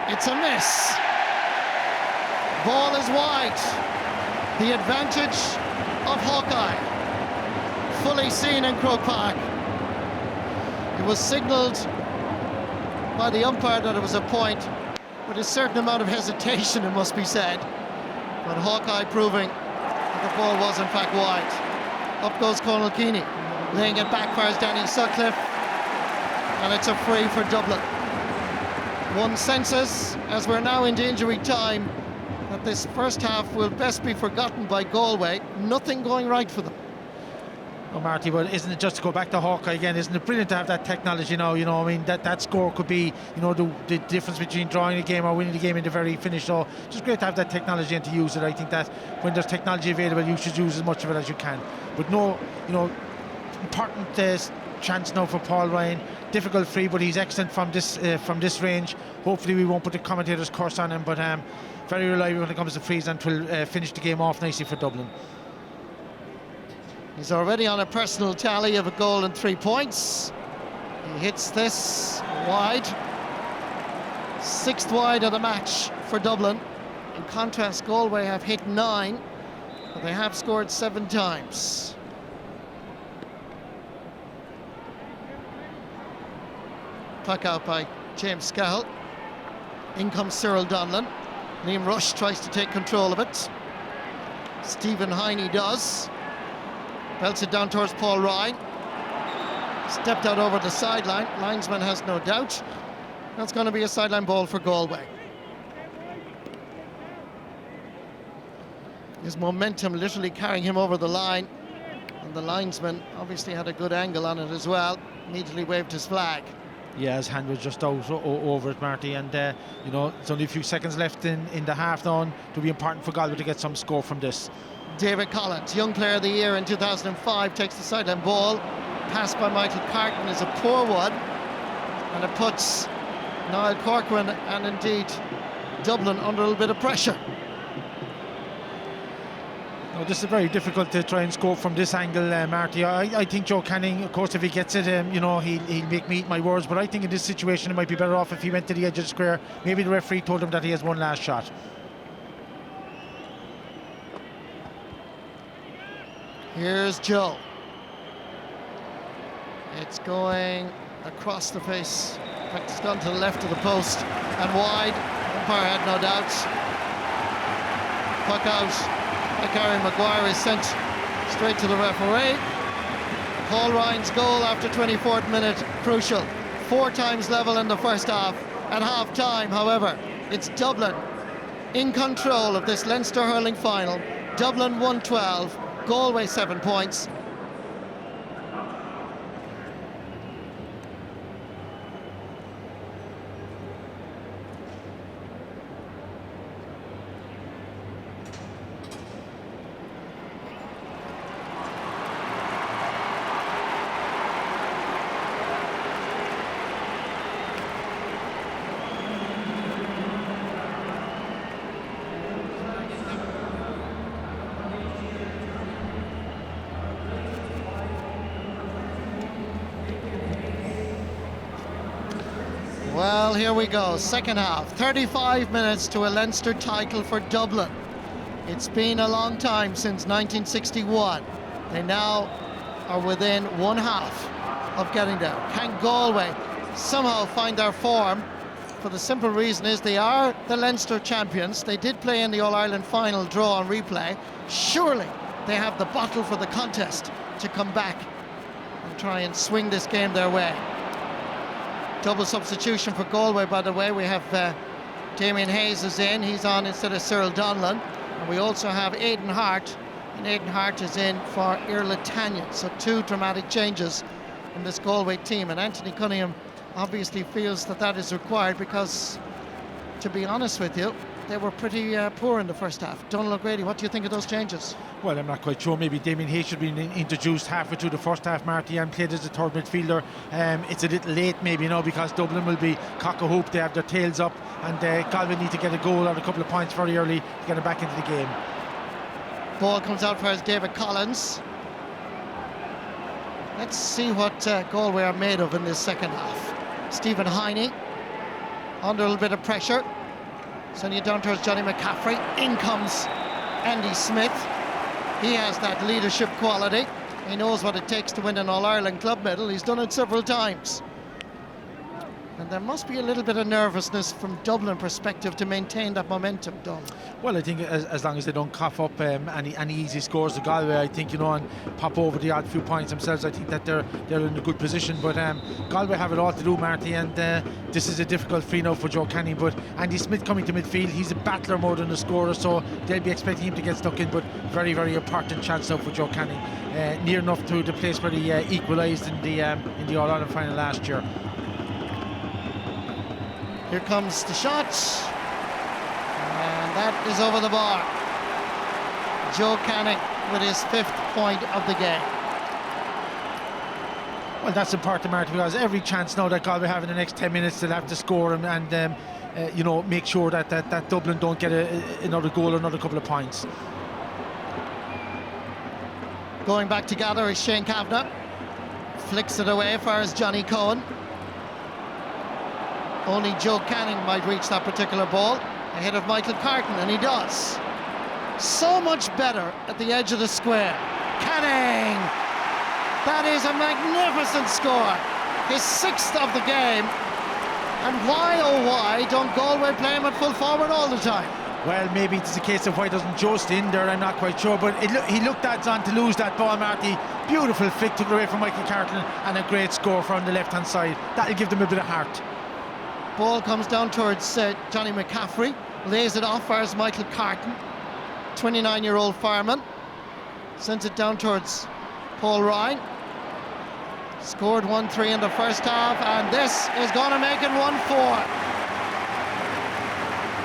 It's a miss. Ball is wide. The advantage of Hawkeye. Fully seen in Croke Park. It was signalled by the umpire that it was a point, with a certain amount of hesitation, it must be said. But Hawkeye proving that the ball was in fact wide. Up goes Conal Keaney, laying it back for Danny Sutcliffe, and it's a free for Dublin. One senses, as we're now into injury time, that this first half will best be forgotten by Galway. Nothing going right for them. Oh, Marty, but isn't it, just to go back to Hawkeye again, isn't it brilliant to have that technology now? That score could be, the difference between drawing a game or winning the game in the very finish. So just great to have that technology and to use it. I think that when there's technology available, you should use as much of it as you can. But no, important chance now for Paul Ryan. Difficult free, but he's excellent from this range. Hopefully we won't put the commentator's curse on him, but very reliable when it comes to frees, and will finish the game off nicely for Dublin. He's already on a personal tally of a goal and 3 points. He hits this wide. 6th wide of the match for Dublin. In contrast, Galway have hit 9, but they have scored 7 times. Puck out by James Scahill. In comes Cyril Donlan. Liam Rush tries to take control of it. Stephen Heine does. Belts it down towards Paul Ryan. Stepped out over the sideline. Linesman has no doubt. That's going to be a sideline ball for Galway. His momentum literally carrying him over the line. And the linesman obviously had a good angle on it as well. Immediately waved his flag. Yeah, his hand was just out over it, Marty, and there's only a few seconds left in the half now. It'll be important for Galway to get some score from this. David Collins, Young Player of the Year in 2005, takes the sideline ball. Pass by Michael Carton is a poor one, and it puts Niall Corcoran and indeed Dublin under a little bit of pressure. Oh, this is very difficult to try and score from this angle, Marty. I think Joe Canning, of course, if he gets it, he'll make me eat my words. But I think in this situation, it might be better off if he went to the edge of the square. Maybe the referee told him that he has one last shot. Here's Joe. It's going across the face. In fact, it's gone to the left of the post and wide. Umpire had no doubts. Puck out. Harry Maguire is sent straight to the referee. Paul Ryan's goal after 24th minute, crucial. 4 times level in the first half. At half time, however, it's Dublin in control of this Leinster hurling final. Dublin 112, Galway 7 points. Well, here we go, second half, 35 minutes to a Leinster title for Dublin. It's been a long time since 1961. They now are within one half of getting there. Can Galway somehow find their form? For the simple reason is they are the Leinster champions. They did play in the All-Ireland final, draw on replay. Surely they have the bottle for the contest to come back and try and swing this game their way. Double substitution for Galway, by the way. We have Damien Hayes is in. He's on instead of Cyril Donlan. And we also have Aidan Hart. And Aidan Hart is in for Irla Tanyan. So 2 dramatic changes in this Galway team. And Anthony Cunningham obviously feels that that is required because, to be honest with you, they were pretty poor in the first half. Donald O'Grady, what do you think of those changes? Well, I'm not quite sure. Maybe Damien Hayes should be introduced halfway through the first half, Marty, and played as a third midfielder. It's a little late maybe, because Dublin will be cock-a-hoop. They have their tails up, and Galway need to get a goal or a couple of points very early to get it back into the game. Ball comes out for us, David Collins. Let's see what Galway are made of in this second half. Stephen Heine under a little bit of pressure. Sending it down towards Johnny McCaffrey. In comes Andy Smith. He has that leadership quality. He knows what it takes to win an All-Ireland club medal. He's done it several times. And there must be a little bit of nervousness from Dublin perspective to maintain that momentum, Don. Well, I think as long as they don't cough up any easy scores to Galway, I think, and pop over the odd few points themselves, I think that they're in a good position. But Galway have it all to do, Marty, and this is a difficult free now for Joe Canning. But Andy Smith coming to midfield, he's a battler more than a scorer, so they'll be expecting him to get stuck in. But very, very important chance now for Joe Canning, near enough to the place where he equalised in the All-Ireland final last year. Here comes the shot, and that is over the bar. Joe Canning with his 5th point of the game. Well, that's important, Marty, because every chance now that Galway have in the next 10 minutes, they'll have to score and make sure that Dublin don't get another goal or another couple of points. Going back to gather is Shane Kavanagh. Flicks it away as far as Johnny Cohen. Only Joe Canning might reach that particular ball ahead of Michael Carton, and he does. So much better at the edge of the square. Canning! That is a magnificent score. His 6th of the game. And why, oh why, don't Galway play him at full forward all the time? Well, maybe it's a case of why doesn't Joe stay in there, I'm not quite sure, but he looked odds on to lose that ball, Marty. Beautiful flick, took it away from Michael Carton, and a great score from the left-hand side. That'll give them a bit of heart. Ball comes down towards Johnny McCaffrey, lays it off as Michael Carton, 29-year-old fireman, sends it down towards Paul Ryan. Scored 1-3 in the first half, and this is going to make it 1-4.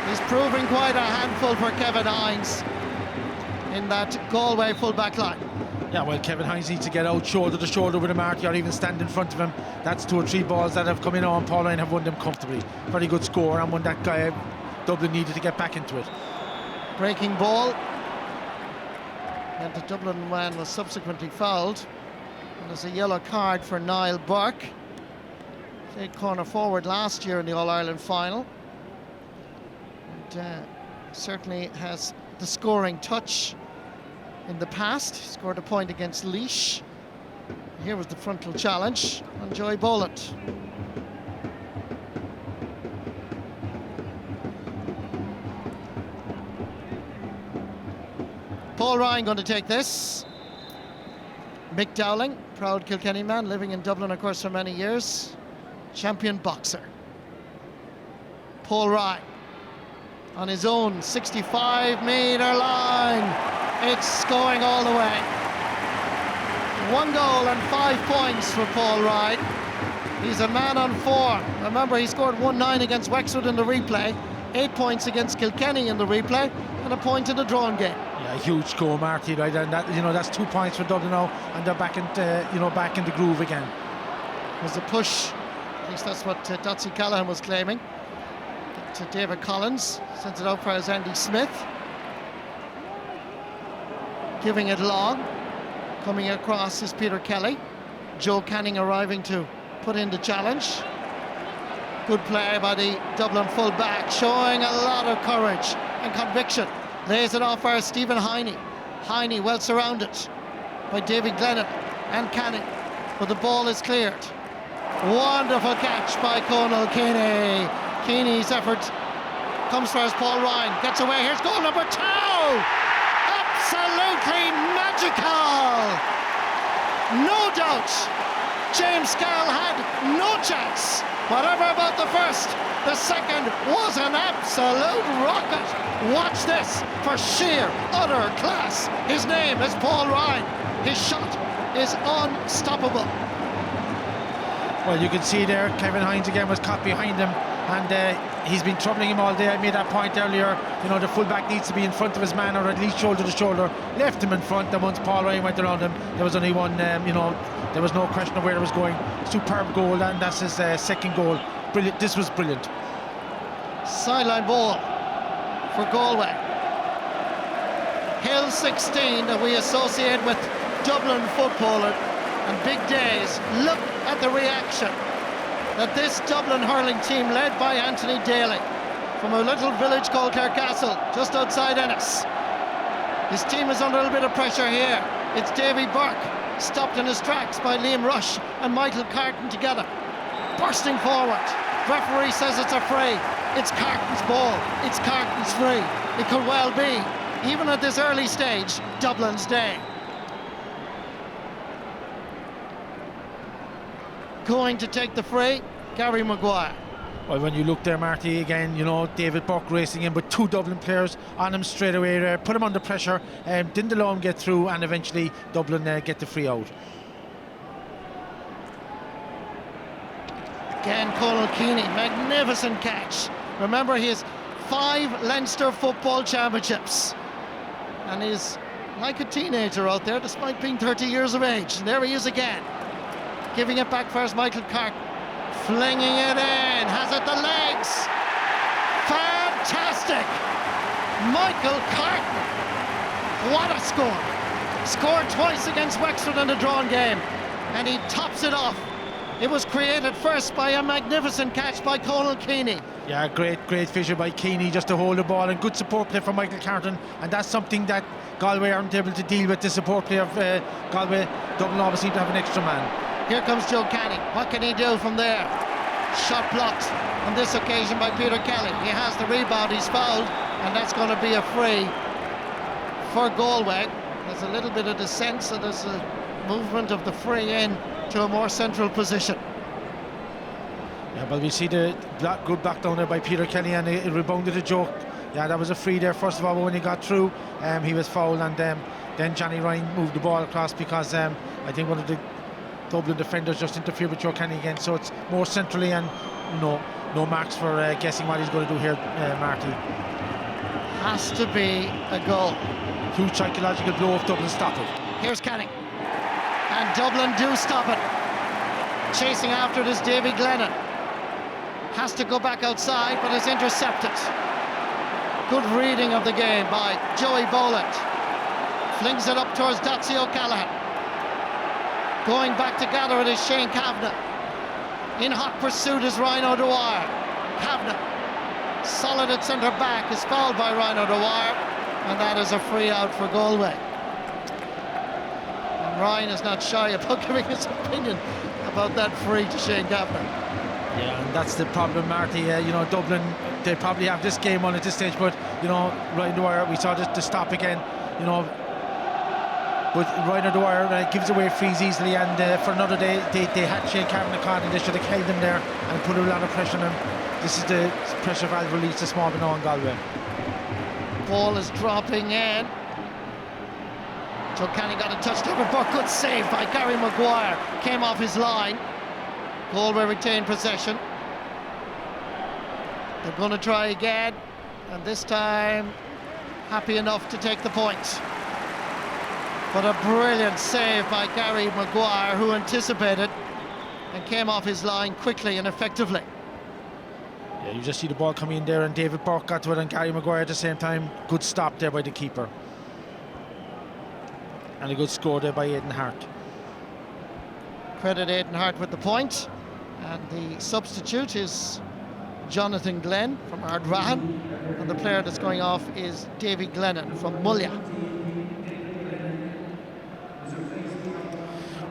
He's proving quite a handful for Kevin Hines in that Galway full-back line. Yeah, well, Kevin Hines needs to get out shoulder to shoulder with a Marty, or even stand in front of him. That's 2 or 3 balls that have come in on Paul Ryan have won them comfortably. Very good score, and one that guy Dublin needed to get back into it. Breaking ball. And the Dublin man was subsequently fouled. And there's a yellow card for Niall Burke. Played corner forward last year in the All-Ireland final. And certainly has the scoring touch in the past. Scored a point against Laois. Here was the frontal challenge on Joey Boland. Paul Ryan going to take this. Mick Dowling, proud Kilkenny man, living in Dublin, of course, for many years. Champion boxer. Paul Ryan on his own 65-metre line. It's going all the way. 1 goal and 5 points for Paul Ryan. He's a man on form. Remember, he scored 1-9 against Wexford in the replay, 8 points against Kilkenny in the replay, and a point in the drawn game. Yeah, huge goal, Marty, right? And that, that's 2 points for Dublin now, and they're back in the groove again. It was a push, at least that's what Dotsy Callahan was claiming, to David Collins. Sends it out for his Andy Smith. Giving it long. Coming across is Peter Kelly. Joe Canning arriving to put in the challenge. Good play by the Dublin full-back, showing a lot of courage and conviction. Lays it off for Stephen Heine. Heine well surrounded by David Glennon and Canning, but the ball is cleared. Wonderful catch by Conal Keaney. Keaney's effort comes for Paul Ryan. Gets away. Here's goal number 2. Absolutely magical. No doubt. James Scarl had no chance. Whatever about the first, the second was an absolute rocket. Watch this for sheer, utter class. His name is Paul Ryan. His shot is unstoppable. Well, you can see there, Kevin Hines again was caught behind him, and he's been troubling him all day. I made that point earlier. The fullback needs to be in front of his man, or at least shoulder to shoulder. Left him in front, and once Paul Ryan went around him, there was only one, there was no question of where it was going. Superb goal, and that's his second goal. Brilliant. This was brilliant. Sideline ball for Galway. Hill 16 that we associate with Dublin football and big days. Look at the reaction that this Dublin hurling team, led by Anthony Daly, from a little village called Clarecastle, just outside Ennis. His team is under a little bit of pressure here. It's Davy Burke, stopped in his tracks by Liam Rush and Michael Carton together. Bursting forward. Referee says it's a free. It's Carton's ball. It's Carton's free. It could well be, even at this early stage, Dublin's day. Going to take the free, Gary Maguire. Well, when you look there, Marty, again, David Burke racing in with 2 Dublin players on him straight away there, put him under pressure, didn't allow him get through, and eventually Dublin get the free out. Again, Conal Keaney, magnificent catch. Remember, he has 5 Leinster football championships, and he's like a teenager out there, despite being 30 years of age. And there he is again, giving it back first. Michael Carton, flinging it in, has it the legs. Fantastic! Michael Carton, what a score. Scored twice against Wexford in the drawn game, and he tops it off. It was created first by a magnificent catch by Conal Keaney. Yeah, great vision by Keaney just to hold the ball, and good support play from Michael Carton, and that's something that Galway aren't able to deal with, the support play of Galway. Dublin obviously to have an extra man. Here comes Joe Canning. What can he do from there? Shot blocked on this occasion by Peter Kelly. He has the rebound, he's fouled, and that's going to be a free for Galway. There's a little bit of descent, so there's a movement of the free in to a more central position. Yeah, well, we see the good block down there by Peter Kelly, and it rebounded to Joe. Yeah, that was a free there, first of all, but when he got through, he was fouled, and then Johnny Ryan moved the ball across because I think one of the Dublin defenders just interfered with Joe Kenny again, so it's more centrally, and no marks for guessing what he's going to do here, Marty. Has to be a goal. Huge psychological blow if Dublin stop it. Here's Canning, and Dublin do stop it. Chasing after it is Davy Glennon. Has to go back outside, but is intercepted. Good reading of the game by Joey Boland. Flings it up towards Datsy O'Callaghan. Going back to gather it is Shane Kavanagh. In hot pursuit is Ryan O'Dwyer. Kavanagh, solid at centre back, is fouled by Ryan O'Dwyer, and that is a free out for Galway. And Ryan is not shy about giving his opinion about that free to Shane Kavanagh. Yeah, and that's the problem, Marty. Dublin, they probably have this game on at this stage, but Ryan O'Dwyer, we saw the stop again. But Ryan O'Dwyer gives away frees easily, and for another day they had Shane Kavanagh caught, and they should have held him there and put a lot of pressure on him. This is the pressure valve release to small but now in Galway. Ball is dropping in. Joe Canning got a touch. David Burke, good save by Gary Maguire. Came off his line. Galway retained possession. They're going to try again, and this time happy enough to take the points. But a brilliant save by Gary Maguire, who anticipated and came off his line quickly and effectively. Yeah, you just see the ball coming in there, and David Burke got to it, and Gary Maguire at the same time. Good stop there by the keeper. And a good score there by Aidan Hart. Credit Aidan Hart with the point. And the substitute is Jonathan Glenn from Ardvahan. And the player that's going off is Davy Glennon from Mullia.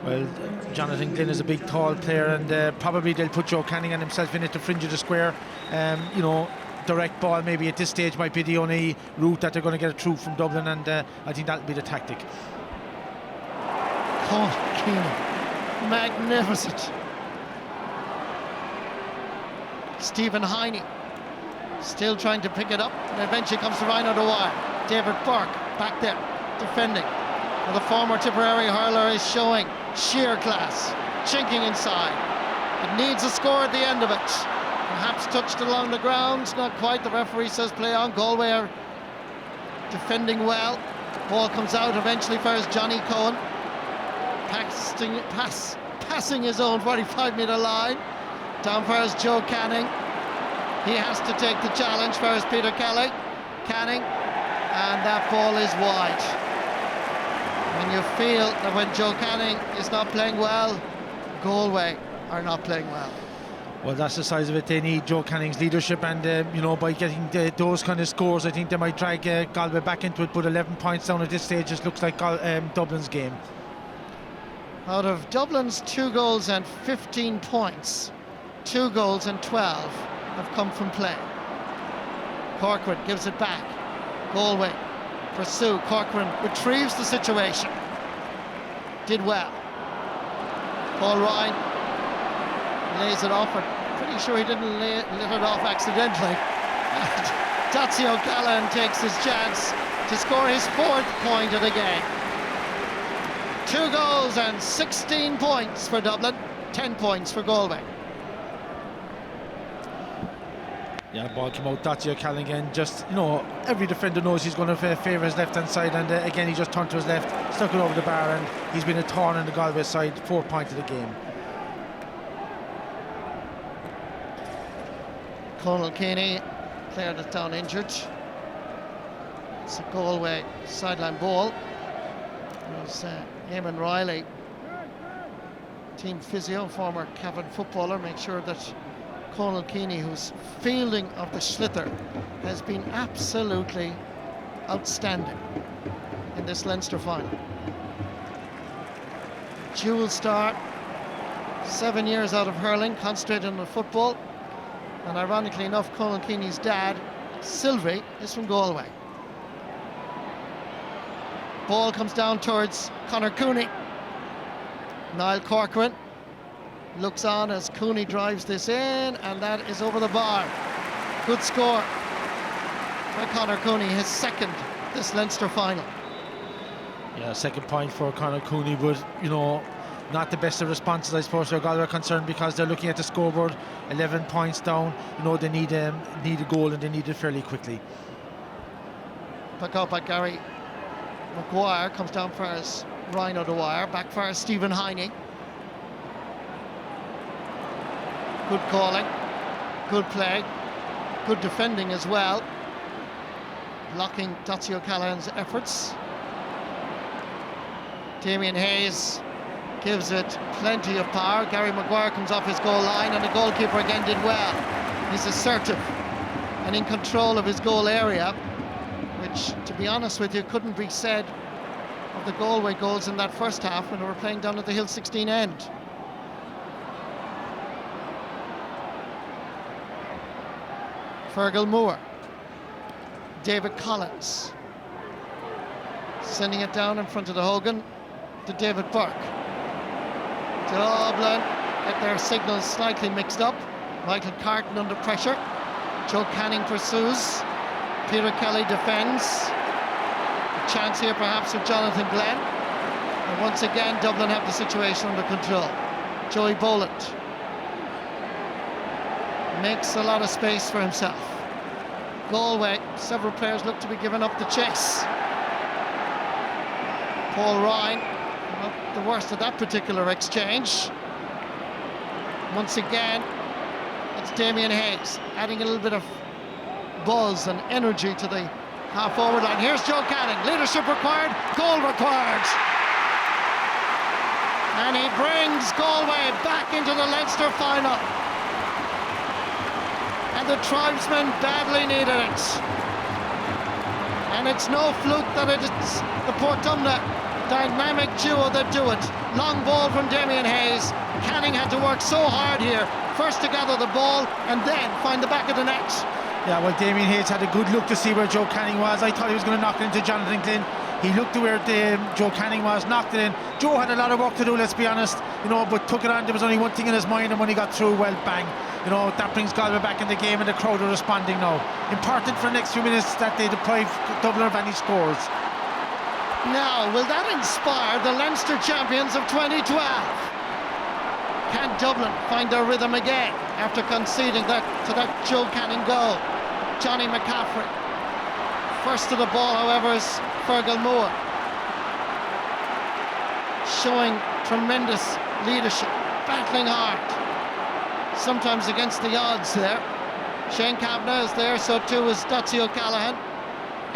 Well, Jonathan Glynn is a big, tall player, and probably they'll put Joe Canning and himself in at the fringe of the square. Direct ball maybe at this stage might be the only route that they're going to get it through from Dublin, and I think that'll be the tactic. Conor Keane, magnificent. Stephen Heine still trying to pick it up, and eventually comes to Ryan O'Dwyer. David Burke back there defending. Well, the former Tipperary hurler is showing sheer class, chinking inside. It needs a score at the end of it. Perhaps touched along the ground, not quite. The referee says play on. Galway are defending well. Ball comes out eventually for Johnny Cohen. Passing his own 45-metre line. Down for Joe Canning. He has to take the challenge for Peter Kelly. Canning, and that ball is wide. And you feel that when Joe Canning is not playing well, Galway are not playing well. Well, that's the size of it. They need Joe Canning's leadership, and by getting those kind of scores, I think they might drag Galway back into it. But 11 points down at this stage just looks like Dublin's game. Out of Dublin's 2 goals and 15 points, 2 goals and 12 have come from play. Corcoran gives it back. Galway pursue. Corcoran retrieves the situation. Did well. Paul Ryan lays it off, but pretty sure he didn't let it off accidentally. Datsy O'Callaghan takes his chance to score his 4th point of the game. 2 goals and 16 points for Dublin, 10 points for Galway. Yeah, ball came out. Datsy O'Callaghan again. Just, every defender knows he's going to favour his left-hand side, and again he just turned to his left, stuck it over the bar, and he's been a thorn in the Galway side. 4 points of the game. Conal Keaney, player that's down injured. It's a Galway sideline ball. There's Eamon Riley, team physio, former Cavan footballer, make sure that Conal Keaney, whose fielding of the Slither has been absolutely outstanding in this Leinster final. Dual star, 7 years out of hurling, concentrated on the football. And ironically enough, Conal Keaney's dad, Sylvie, is from Galway. Ball comes down towards Conor Cooney. Niall Corcoran looks on as Cooney drives this in, and that is over the bar. Good score by Conor Cooney, his 2nd this Leinster final. Yeah, 2nd point for Conor Cooney, but not the best of responses, I suppose, for Galway are concerned, because they're looking at the scoreboard, 11 points down. They need a goal, and they need it fairly quickly. Back out by Gary Maguire, comes down for his Ryan O'Dwyer, back for his Stephen Heine. Good calling, good play, good defending as well, blocking Datsy O'Callaghan's efforts. Damien Hayes gives it plenty of power. Gary Maguire comes off his goal line, and the goalkeeper again did well. He's assertive and in control of his goal area, which, to be honest with you, couldn't be said of the Galway goals in that first half when they were playing down at the Hill 16 end. Fergal Moore, David Collins, sending it down in front of the Hogan to David Burke. Dublin get their signals slightly mixed up. Michael Carton under pressure. Joe Canning pursues. Peter Kelly defends. A chance here perhaps of Jonathan Glenn. And once again Dublin have the situation under control. Joey Boland makes a lot of space for himself. Galway, several players look to be giving up the chase. Paul Ryan, not the worst of that particular exchange. Once again, it's Damien Hayes adding a little bit of buzz and energy to the half-forward line. Here's Joe Canning, leadership required, goal required. And he brings Galway back into the Leinster final. And the tribesmen badly needed it. And it's no fluke that it's the Portumna dynamic duo that do it. Long ball from Damien Hayes. Canning had to work so hard here, first to gather the ball and then find the back of the net. Yeah, well, Damien Hayes had a good look to see where Joe Canning was. I thought he was going to knock it into Jonathan Glynn. He looked to where Joe Canning was, knocked it in. Joe had a lot of work to do, let's be honest, but took it on. There was only one thing in his mind, and when he got through, well, bang. That brings Galway back in the game, and the crowd are responding now. Important for the next few minutes that they deprive Dublin of any scores. Now, will that inspire the Leinster champions of 2012? Can Dublin find their rhythm again after conceding that to that Joe Canning goal? Johnny McCaffrey. First to the ball, however, is Fergal Moore, showing tremendous leadership, battling hard, sometimes against the odds there. Shane Kavanagh is there, so too is Dotsie O'Callaghan.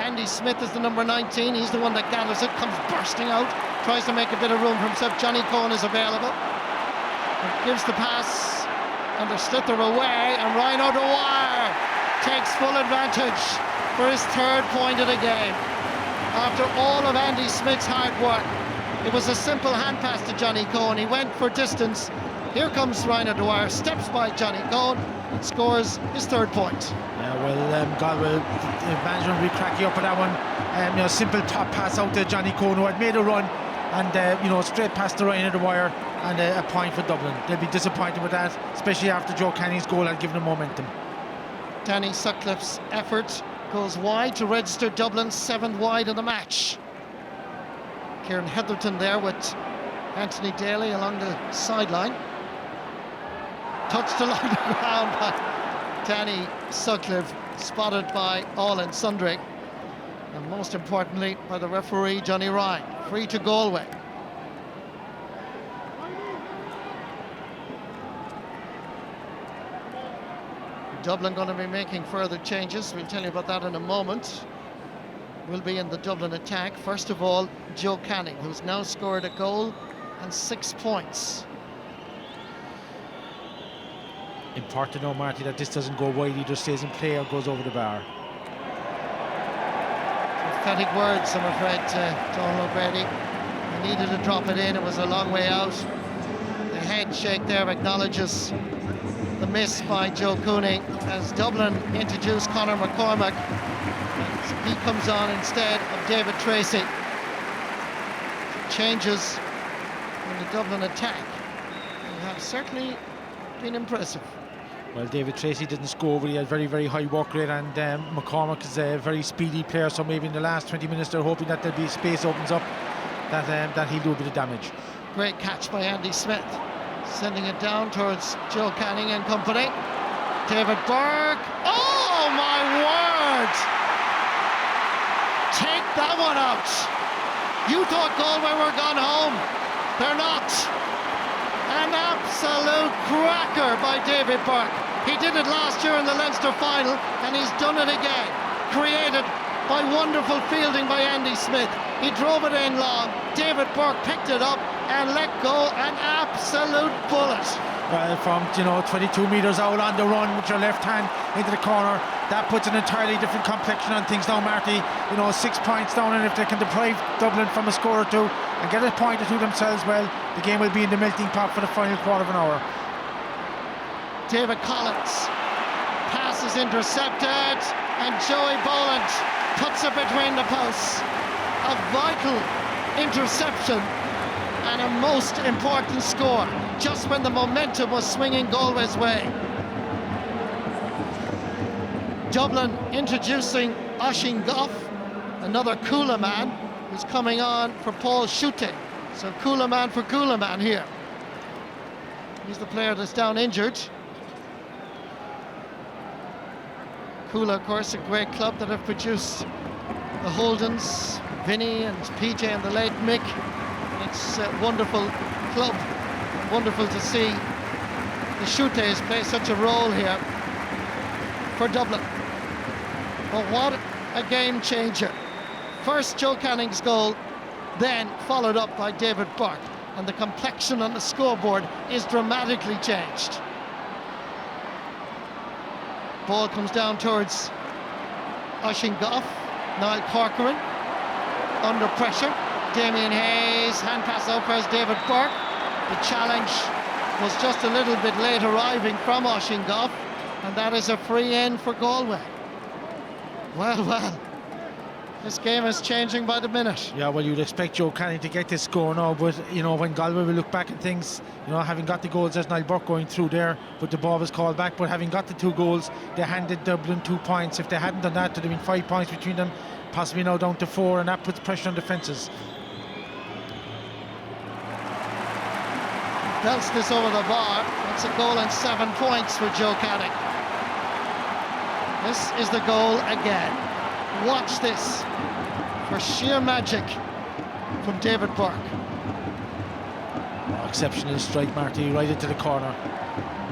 Andy Smith is the number 19, he's the one that gathers it, comes bursting out, tries to make a bit of room for himself. Johnny Cohen is available, and gives the pass, and the sliotar away, and Ryan O'Dwyer takes full advantage for his third point of the game. After all of Andy Smith's hard work, it was a simple hand pass to Johnny Cohen. He went for distance. Here comes Ryan O'Dwyer, steps by Johnny Cohen and scores his third point. Yeah, well, Galway management will be cracky up with that one. Simple top pass out to Johnny Cohen, who had made a run, and straight past to Ryan O'Dwyer, and a point for Dublin. They'll be disappointed with that, especially after Joe Canning's goal had given them momentum. Danny Sutcliffe's effort goes wide to register Dublin's 7th wide of the match. Kieran Heatherton there with Anthony Daly along the sideline. Touched along the ground by Danny Sutcliffe, spotted by all and sundry, and most importantly by the referee Johnny Ryan. Free to Galway. Dublin going to be making further changes. We'll tell you about that in a moment. Will be in the Dublin attack. First of all, Joe Canning, who's now scored a goal and 6 points. Important to know, Marty, that this doesn't go wide, either stays in play or goes over the bar. Pathetic words, I'm afraid, to Donald O'Grady. He needed to drop it in, it was a long way out. The head shake there acknowledges the miss by Joe Cooney as Dublin introduced Conor McCormack. He comes on instead of David Tracy. Changes in the Dublin attack have certainly been impressive. Well, David Tracy didn't score, but he had very, very high work rate, and McCormack is a very speedy player, so maybe in the last 20 minutes they're hoping that there'll be space opens up, that he'll do a bit of damage. Great catch by Andy Smith, sending it down towards Joe Canning and company. David Burke, oh my word! Take that one out! You thought Galway were gone home, they're not. An absolute cracker by David Burke. He did it last year in the Leinster final, and he's done it again. Created by wonderful fielding by Andy Smith. He drove it in long. David Burke picked it up and let go. An absolute bullet. Well, from 22 metres out on the run with your left hand into the corner, that puts an entirely different complexion on things now, Marty. 6 points down, and if they can deprive Dublin from a score or two and get a point or two themselves, well, the game will be in the melting pot for the final quarter of an hour. David Collins, pass is intercepted, and Joey Boland puts it between the posts. A vital interception and a most important score, just when the momentum was swinging Galway's way. Dublin introducing Oisín Goff, another Coola man, who's coming on for Paul Schutte. So Coola man for Coola man here. He's the player that's down injured. Coola, of course, a great club that have produced the Holdens, Vinny and PJ and the late Mick. It's a wonderful club, wonderful to see the Schuttes play such a role here for Dublin. But what a game changer. First Joe Canning's goal, then followed up by David Burke, and the complexion on the scoreboard is dramatically changed. Ball comes down towards Oisín Goff. Niall Corcoran under pressure. Damien Hayes, hand pass out as David Burke. The challenge was just a little bit late arriving from Oisín Goff, and that is a free end for Galway. Well, this game is changing by the minute. Yeah, well, you'd expect Joe Canning to get this score now, but when Galway will look back at things, having got the goals, there's Niall Burke going through there, but the ball was called back. But having got the 2 goals, they handed Dublin 2 points. If they hadn't done that, there'd have been 5 points between them, possibly now down to 4, and that puts pressure on defences. Belts this over the bar. That's a goal and 7 points for Joe Canning. This is the goal again. Watch this for sheer magic from David Burke. Oh, exceptional strike, Marty, right into the corner.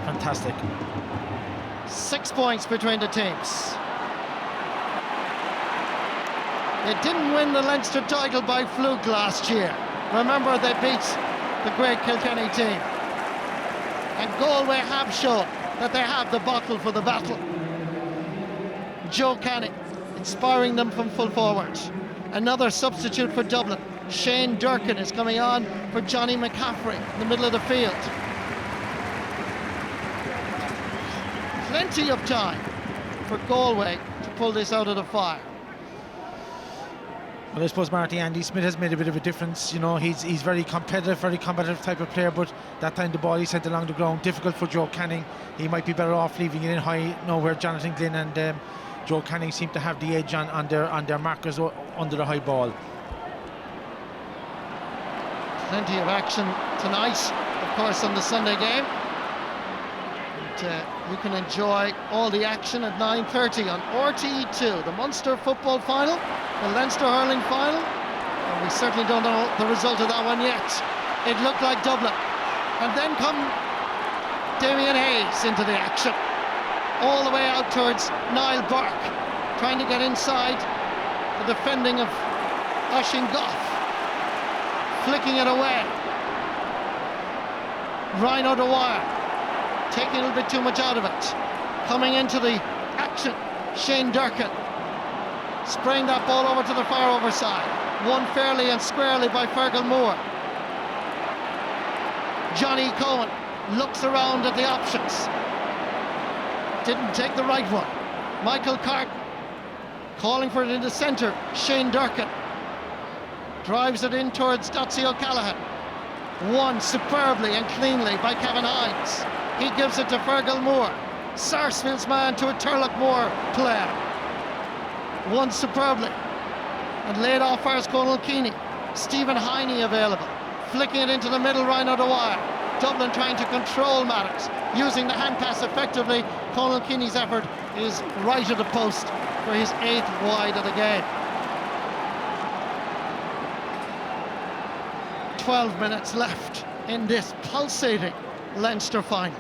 Fantastic. 6 points between the teams. They didn't win the Leinster title by fluke last year. Remember, they beat the great Kilkenny team. And Galway have shown that they have the bottle for the battle. Joe Canning inspiring them from full forward. Another substitute for Dublin. Shane Durkin is coming on for Johnny McCaffrey in the middle of the field. Plenty of time for Galway to pull this out of the fire. Well, I suppose, Marty, Andy Smith has made a bit of a difference. He's very competitive type of player, but that time the ball he sent along the ground, difficult for Joe Canning. He might be better off leaving it in high, where Jonathan Glynn and Joe Canning seem to have the edge on their markers under the high ball. Plenty of action tonight, of course, on the Sunday game. And, you can enjoy all the action at 9:30 on RTE2, the Munster football final, the Leinster hurling final, and we certainly don't know the result of that one yet. It looked like Dublin, and then come Damien Hayes into the action, all the way out towards Niall Burke, trying to get inside the defending of Oisín Goff, flicking it away. Rhino Dwyer taking a little bit too much out of it. Coming into the action, Shane Durkin spraying that ball over to the far over side. Won fairly and squarely by Fergal Moore. Johnny Cohen looks around at the options. Didn't take the right one. Michael Carton calling for it in the centre. Shane Durkin drives it in towards Dotsy O'Callaghan. Won superbly and cleanly by Kevin Hines. He gives it to Fergal Moore. Sarsfield's man to a Turlock-Moore player. Won superbly. And laid off first Conal Keaney. Stephen Heine available. Flicking it into the middle, Rhino Dwyer. Dublin trying to control matters, using the hand pass effectively. Conal Keaney's effort is right at the post for his 8th wide of the game. 12 minutes left in this pulsating Leinster final.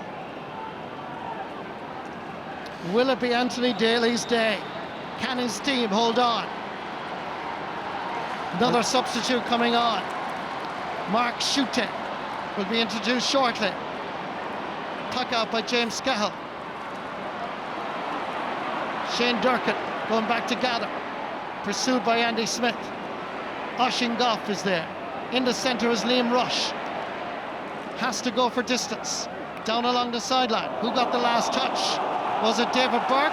Will it be Anthony Daly's day? Can his team hold on? Another substitute coming on. Mark Schutte will be introduced shortly. Tuck out by James Scahill. Shane Durkin going back to gather. Pursued by Andy Smith. Oisín Goff is there. In the centre is Liam Rush. Has to go for distance. Down along the sideline. Who got the last touch? Was it David Burke?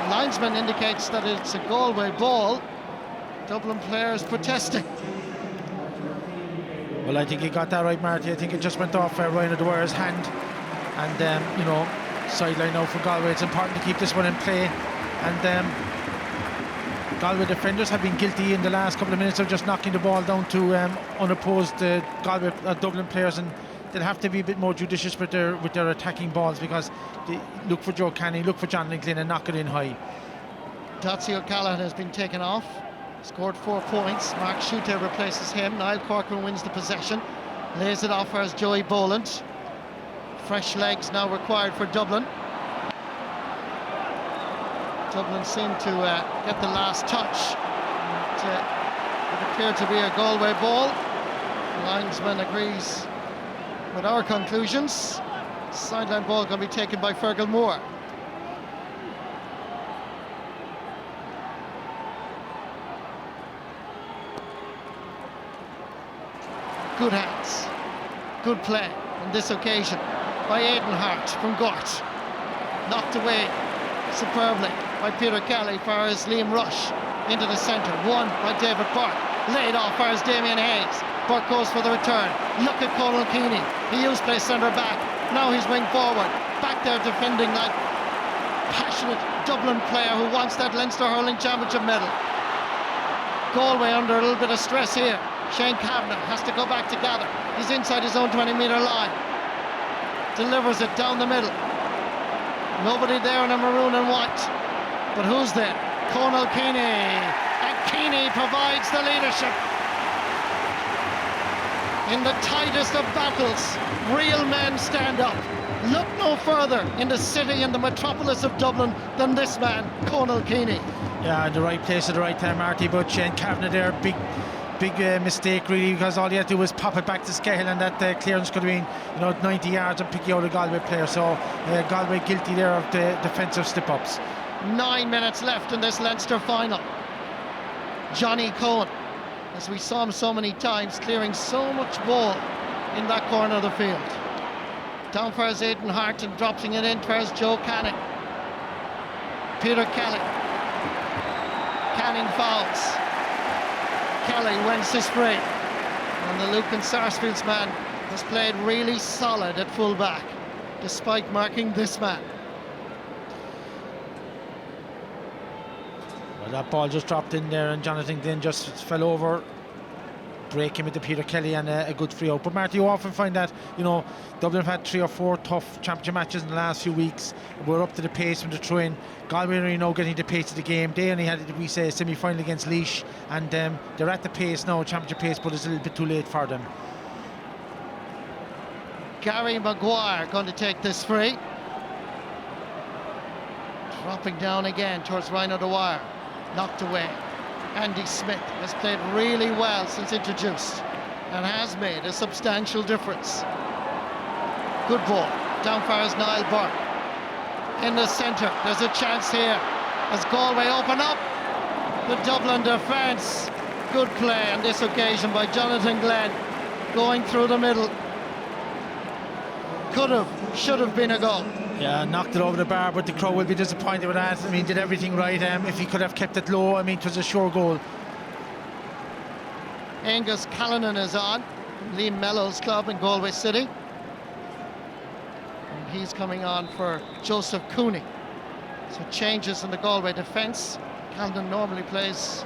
The linesman indicates that it's a Galway ball. Dublin players protesting. Well, I think he got that right, Marty. I think it just went off Ryan O'Dwyer's hand. And, you know, sideline now for Galway. It's important to keep this one in play. And Galway defenders have been guilty in the last couple of minutes of just knocking the ball down to unopposed Galway Dublin players, and they'll have to be a bit more judicious with their attacking balls, because they look for Joe Canning, look for Jonathan Glynn and knock it in high. Dotsie O'Callaghan has been taken off. Scored 4 points. Mark Schutte replaces him. Niall Corcoran wins the possession. Lays it off as Joey Boland. Fresh legs now required for Dublin. Dublin seem to get the last touch. It appeared to be a Galway ball. The linesman agrees with our conclusions. Sideline ball going to be taken by Fergal Moore. Good hands, good play on this occasion by Aidan Hart from Gort. Knocked away superbly by Peter Kelly far as Liam Rush into the centre. Won by David Burke. Laid off far as Damien Hayes. Burke goes for the return. Look at Conal Keaney. He used to play centre back. Now he's wing forward. Back there defending like passionate Dublin player who wants that Leinster Hurling Championship medal. Galway under a little bit of stress here. Shane Kavanagh has to go back to gather. He's inside his own 20-metre line. Delivers it down the middle. Nobody there in a maroon and white. But who's there? Conal Keaney. And Keaney provides the leadership. In the tightest of battles, real men stand up. Look no further in the city and the metropolis of Dublin than this man, Conal Keaney. Yeah, in the right place at the right time, Marty. But Shane Kavanagh there, big mistake really, because all he had to do was pop it back to Scahill, and that clearance could have been 90 yards and pick out a Galway player. So Galway guilty there of the defensive slip-ups. 9 minutes left in this Leinster final. Johnny Cohen, as we saw him so many times, clearing so much ball in that corner of the field. Down for his Aidan Hart and dropping it in for his Joe Canning. Peter Kelly. Canning fouls. Kelly wins his free, and the Lucan Sarsfields man has played really solid at full-back despite marking this man. Well, that ball just dropped in there and Jonathan Glynn just fell over, breaking with the Peter Kelly, and a good free out. But Marty, you often find that Dublin have had 3 or 4 tough championship matches in the last few weeks. We're up to the pace from the throw-in. Galway are now getting the pace of the game. They only had, we say, a semi-final against Laois, and they're at the pace now, championship pace, but it's a little bit too late for them. Gary Maguire going to take this free. Dropping down again towards Ryan O'Dwyer. Knocked away. Andy Smith has played really well since introduced and has made a substantial difference. Good ball. Down far is Niall Burke. In the centre, there's a chance here as Galway open up. The Dublin defence. Good play on this occasion by Jonathan Glenn, going through the middle. Could have, should have been a goal. Yeah, knocked it over the bar, but the crowd will be disappointed with that. I mean, did everything right. If he could have kept it low, I mean, it was a sure goal. Angus Callanan is on, from Liam Mellow's club in Galway City. And he's coming on for Joseph Cooney. So changes in the Galway defence. Callanan normally plays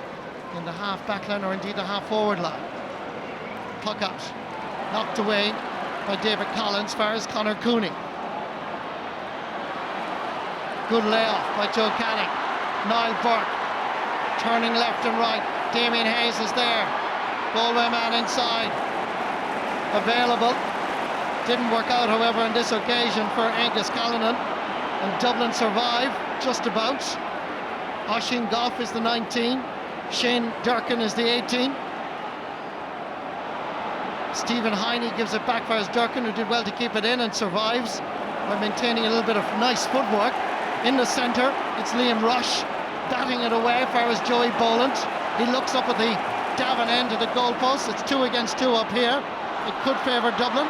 in the half-back line or indeed the half-forward line. Puck out, knocked away by David Collins, far as Conor Cooney. Good layoff by Joe Canning. Niall Burke turning left and right. Damien Hayes is there. Galway man inside. Available. Didn't work out, however, on this occasion for Angus Callanan. And Dublin survive just about. Oisín Goff is the 19. Shane Durkin is the 18. Stephen Heine gives it back for his Durkin, who did well to keep it in and survives by maintaining a little bit of nice footwork. In the centre, it's Liam Rush batting it away for his Joey Boland. He looks up at the Davin end of the goalpost. It's 2 against 2 up here. It could favour Dublin.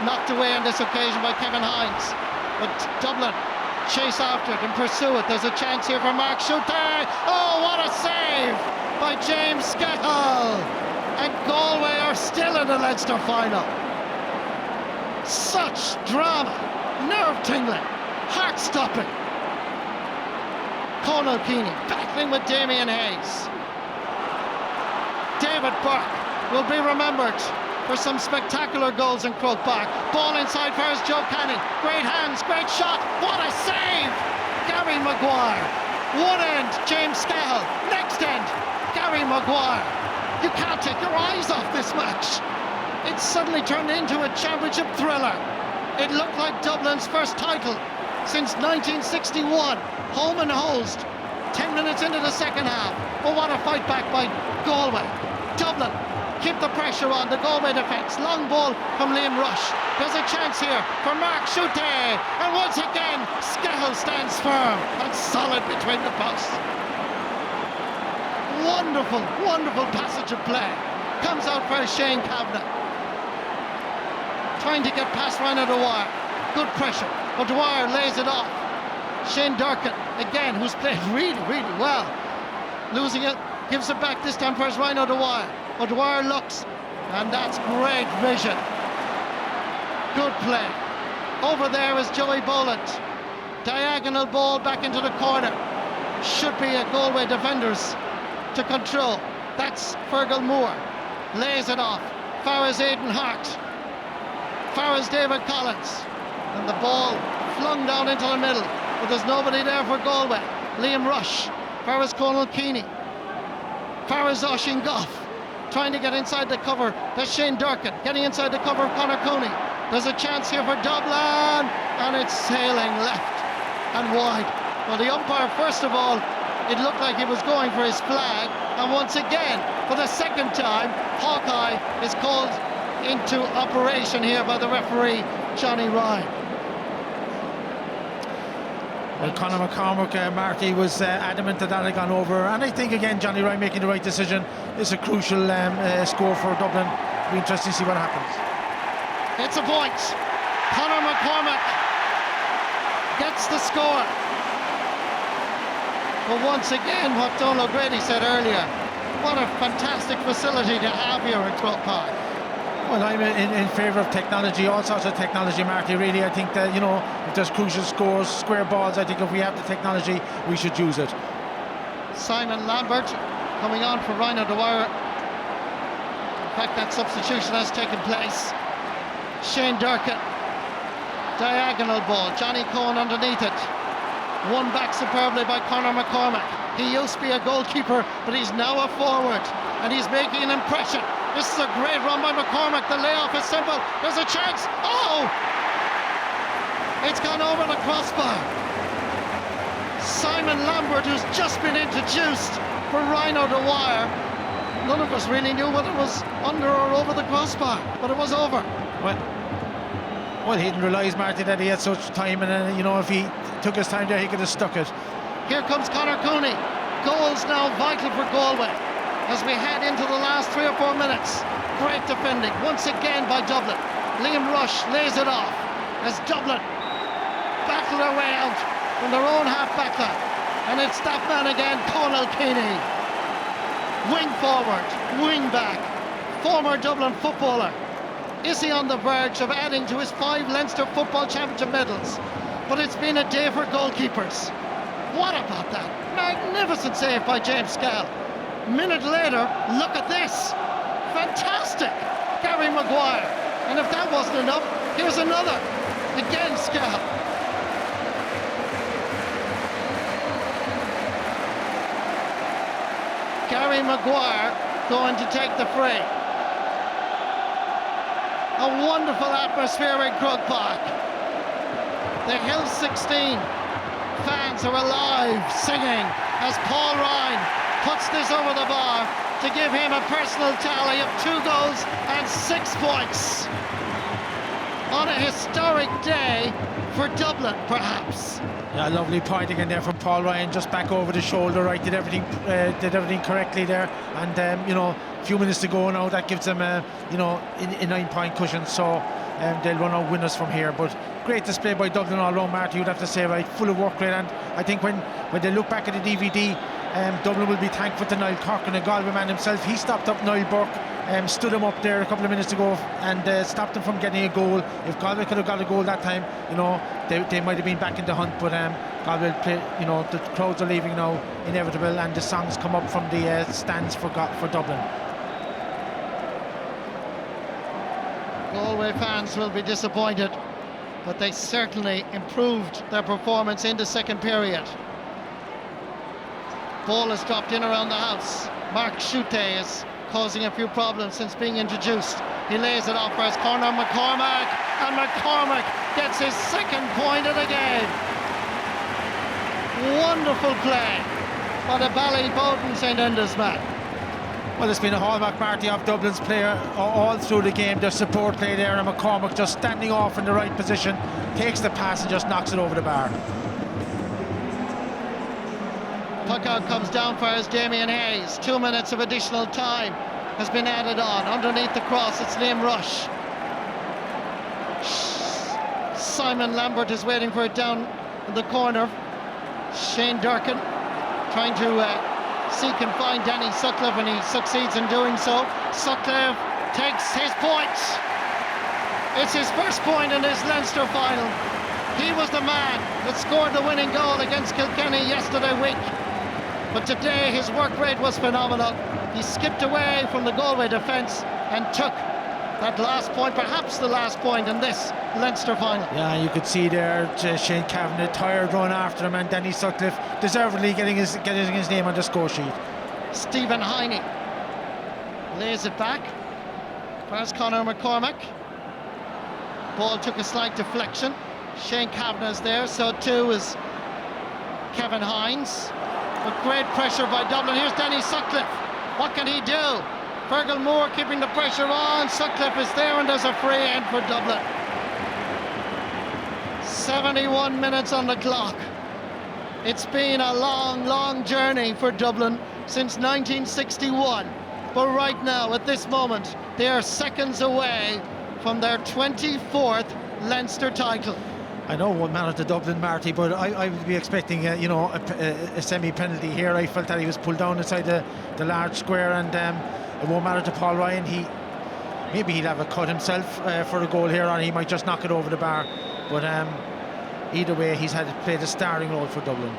Knocked away on this occasion by Kevin Hines. But Dublin chase after it and pursue it. There's a chance here for Mark Schutte. Oh, what a save by James Scahill! And Galway are still in the Leinster final. Such drama, nerve-tingling, heart-stopping. Conal Keaney battling with Damien Hayes. David Burke will be remembered for some spectacular goals in Croke Park. Ball inside for his Joe Canning. Great hands, great shot. What a save! Gary Maguire. One end, James Scahill. Next end, Gary Maguire. You can't take your eyes off this match. It suddenly turned into a championship thriller. It looked like Dublin's first title since 1961. Home and hosed. 10 minutes into the second half. But what a fight back by Galway. Dublin keep the pressure on the Galway defence. Long ball from Liam Rush. There's a chance here for Mark Schutte. And once again, Scahill stands firm and solid between the posts. Wonderful, wonderful passage of play. Comes out for Shane Kavanagh. Trying to get past Ryan O'Dwyer. Good pressure. O'Dwyer lays it off. Shane Durkin, again, who's played really, really well. Losing it, gives it back this time for his Ryan O'Dwyer. O'Dwyer looks, and that's great vision. Good play. Over there is Joey Boland. Diagonal ball back into the corner. Should be a Galway defenders to control. That's Fergal Moore. Lays it off. Far as Aidan Hart. Far as David Collins. And the ball flung down into the middle. But there's nobody there for Galway. Liam Rush. Far as Conal Keaney. Far as Oisín Goff. Trying to get inside the cover. That's Shane Durkin getting inside the cover of Conor Cooney. There's a chance here for Dublin, and it's sailing left and wide. Well, the umpire, first of all, it looked like he was going for his flag, and once again, for the second time, Hawkeye is called into operation here by the referee, Johnny Ryan. Well, Conor McCormack, Marty, was adamant that had gone over, and I think again Johnny Ryan making the right decision. It's a crucial score for Dublin. It'll be interesting to see what happens. It's a point. Conor McCormack gets the score. But once again, what Donal O'Grady said earlier, what a fantastic facility to have here at Croke Park. Well, I'm in favour of technology, all sorts of technology, Marty. Really, I think that, you know, if there's crucial scores, square balls, I think if we have the technology, we should use it. Simon Lambert coming on for Ryan O'Dwyer. In fact, that substitution has taken place. Shane Durkin. Diagonal ball. Johnny Cohen underneath it. Won back superbly by Conor McCormack. He used to be a goalkeeper, but he's now a forward. And he's making an impression. This is a great run by McCormack. The layoff is simple. There's a chance. Oh! It's gone over the crossbar. Simon Lambert, who's just been introduced for Ryan O'Dwyer. None of us really knew whether it was under or over the crossbar, but it was over. Well, he didn't realise, Marty, that he had such time, and you know, if he took his time there, he could have stuck it. Here comes Conor Cooney. Goals now vital for Galway as we head into the last 3 or 4 minutes. Great defending once again by Dublin. Liam Rush lays it off as Dublin battle their way out from their own half-back line. And it's that man again, Conal Keaney. Wing forward, wing back, former Dublin footballer. Is he on the verge of adding to his 5 Leinster Football Championship medals? But it's been a day for goalkeepers. What about that? Magnificent save by James Scahill. Minute later, look at this. Fantastic. Gary Maguire. And if that wasn't enough, here's another. Again, Scahill. Gary Maguire going to take the free. A wonderful atmosphere in Croke Park. The Hill 16 fans are alive, singing as Paul Ryan puts this over the bar to give him a personal tally of 2 goals and 6 points. On a historic day for Dublin, perhaps. Yeah, lovely point again there from Paul Ryan, just back over the shoulder, right, did everything correctly there, and you know, a few minutes to go now, that gives them a 9-point cushion, so they'll run out winners from here. But great display by Dublin all round, Marty, you'd have to say, right, full of work rate, and I think when they look back at the DVD, Dublin will be thankful to Niall Corcoran, a Galway man himself. He stopped up Niall Burke, stood him up there a couple of minutes ago, and stopped him from getting a goal. If Galway could have got a goal that time, you know, they might have been back in the hunt, but Galway play, you know, the crowds are leaving now, inevitable, and the songs come up from the stands for Dublin. Galway fans will be disappointed, but they certainly improved their performance in the second period. Ball has dropped in around the house. Mark Schutte is causing a few problems since being introduced. He lays it off for his corner, McCormack, and McCormack gets his second point of the game. Wonderful play by the Ballybowden St Enda's man. Well, it's been a hallmark, Marty, of Dublin's player all through the game. Their support play there, and McCormack just standing off in the right position, takes the pass and just knocks it over the bar. Puck out comes down for his Damien Hayes. 2 minutes of additional time has been added on. Underneath the cross, it's Liam Rush. Simon Lambert is waiting for it down in the corner. Shane Durkin trying to seek and find Danny Sutcliffe, and he succeeds in doing so. Sutcliffe takes his point. It's his first point in this Leinster final. He was the man that scored the winning goal against Kilkenny yesterday week. But today his work rate was phenomenal. He skipped away from the Galway defence and took that last point, perhaps the last point in this Leinster final. Yeah, you could see there Shane Kavanagh, tired run after him, and Danny Sutcliffe deservedly getting his name on the score sheet. Stephen Heine lays it back. Where's Conor McCormack? Ball took a slight deflection. Shane Kavanagh's there, so too is Kevin Hines. But great pressure by Dublin. Here's Danny Sutcliffe. What can he do? Fergal Moore keeping the pressure on. Sutcliffe is there, and there's a free end for Dublin. 71 minutes on the clock. It's been a long journey for Dublin since 1961. But right now, at this moment, they are seconds away from their 24th Leinster title. I know one man at the Dublin, Marty, but I would be expecting a semi-penalty here. I felt that he was pulled down inside the large square, and it won't matter to Paul Ryan. Maybe he'll have a cut himself for a goal here, or he might just knock it over the bar. But either way, he's had to play the starring role for Dublin.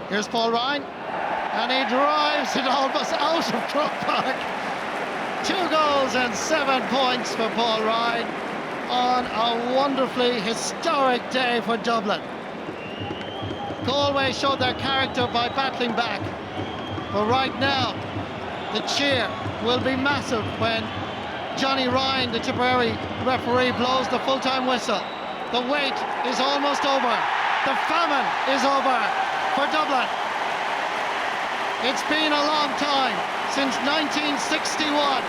Here's Paul Ryan, and he drives it almost out of Croke Park. 2 goals and 7 points for Paul Ryan on a wonderfully historic day for Dublin. Galway showed their character by battling back, but right now the cheer will be massive when Johnny Ryan, the Tipperary referee, blows the full-time whistle. The wait is almost over. The famine is over for Dublin. It's been a long time since 1961,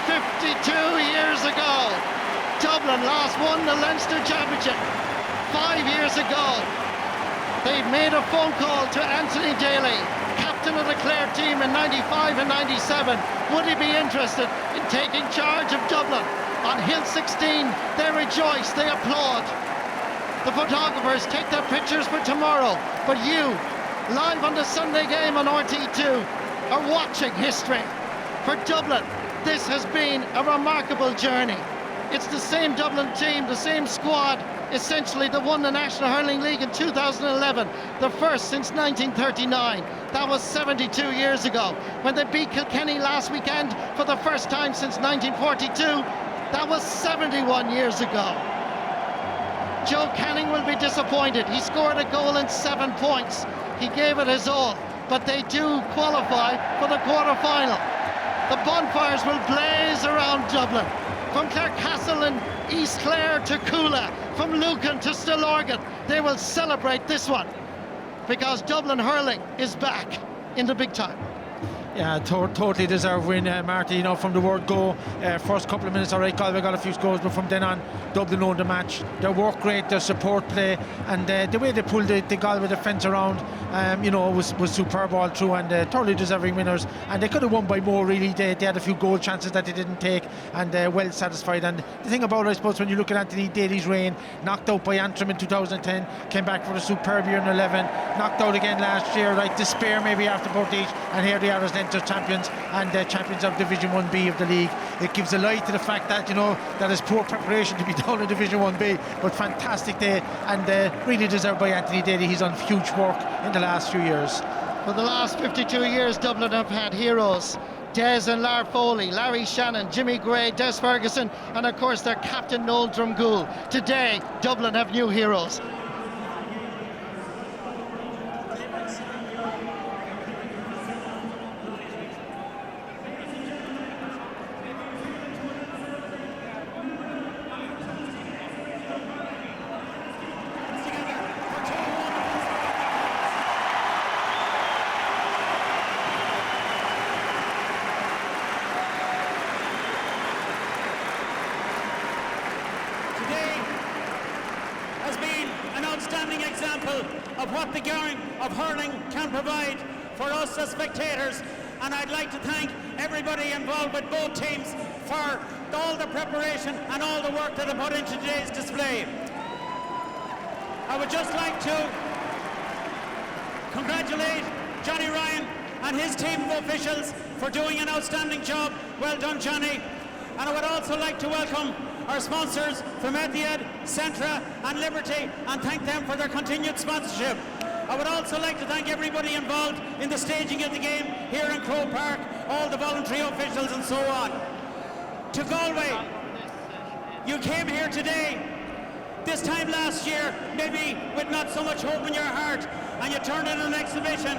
52 years ago. Dublin last won the Leinster Championship 5 years ago. They made a phone call to Anthony Daly, captain of the Clare team in 95 and 97. Would he be interested in taking charge of Dublin? On Hill 16, they rejoice, they applaud. The photographers take their pictures for tomorrow, but you, live on the Sunday game on RT2, are watching history. For Dublin, this has been a remarkable journey. It's the same Dublin team, the same squad, essentially, that won the National Hurling League in 2011, the first since 1939. That was 72 years ago. When they beat Kilkenny last weekend for the first time since 1942, that was 71 years ago. Joe Canning will be disappointed. He scored a goal and 7 points. He gave it his all, but they do qualify for the quarter-final. The bonfires will blaze around Dublin. From Clarecastle and East Clare to Coola, from Lucan to Stillorgan, they will celebrate this one because Dublin hurling is back in the big time. Yeah, totally deserved win, Marty. You know, from the word go, first couple of minutes, all right, Galway got a few scores, but from then on, Dublin owned the match. Their work rate, their support play, and the way they pulled the Galway defence around, you know, was superb all through, and totally deserving winners. And they could have won by more, really. They had a few goal chances that they didn't take, and well satisfied. And the thing about it, I suppose, when you look at Anthony Daly's reign, knocked out by Antrim in 2010, came back for a superb year in 11, knocked out again last year, right? Despair maybe after Portage, and here they are as Leinster champions and champions of Division 1B of the league. It gives a light to the fact that, you know, that is poor preparation to be down in Division 1B, but fantastic day, and really deserved by Anthony Daly. He's done huge work in the last few years. For the last 52 years, Dublin have had heroes. Des and Lar Foley, Larry Shannon, Jimmy Gray, Des Ferguson, and of course their captain Noel Drumgoole. Today, Dublin have new heroes. Of what the game of hurling can provide for us as spectators, and I'd like to thank everybody involved with both teams for all the preparation and all the work that they put into today's display. I would just like to congratulate Johnny Ryan and his team of officials for doing an outstanding job. Well done, Johnny. And I would also like to welcome our sponsors from Etihad, Centra and Liberty, and thank them for their continued sponsorship. I would also like to thank everybody involved in the staging of the game here in Croke Park, all the voluntary officials and so on. To Galway, you came here today, this time last year, maybe with not so much hope in your heart, and you turned in an exhibition,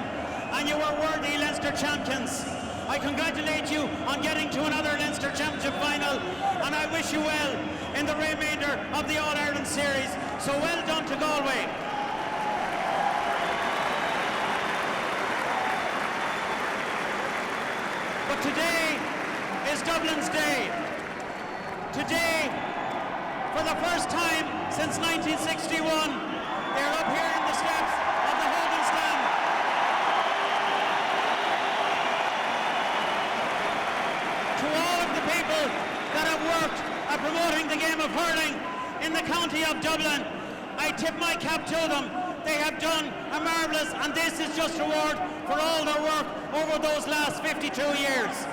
and you were worthy Leinster champions. I congratulate you on getting to another Leinster Championship final, and I wish you well in the remainder of the All-Ireland Series. So well done to Galway. But today is Dublin's day. Today, for the first time since 1961, they're up here in the steps of the holding stand. To all of the people that have worked at promoting the game of hurling in the county of Dublin, I tip my cap to them. They have done a marvellous, and this is just a reward for all their work over those last 52 years.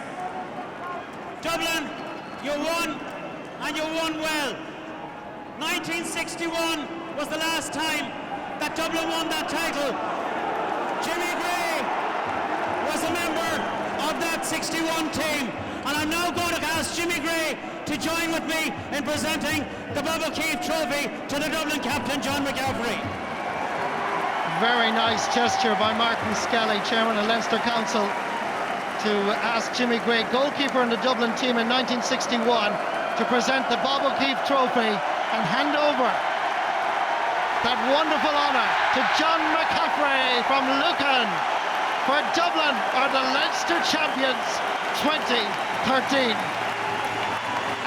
Dublin, you won, and you won well. 1961 was the last time that Dublin won that title. Jimmy Gray was a member of that 61 team. And I'm now going to ask Jimmy Gray to join with me in presenting the Bob O'Keefe Trophy to the Dublin captain, John McCaffrey. Very nice gesture by Martin Skelly, chairman of Leinster Council, to ask Jimmy Gray, goalkeeper in the Dublin team in 1961, to present the Bob O'Keefe Trophy and hand over that wonderful honour to John McCaffrey from Lucan, for Dublin are the Leinster champions 2013.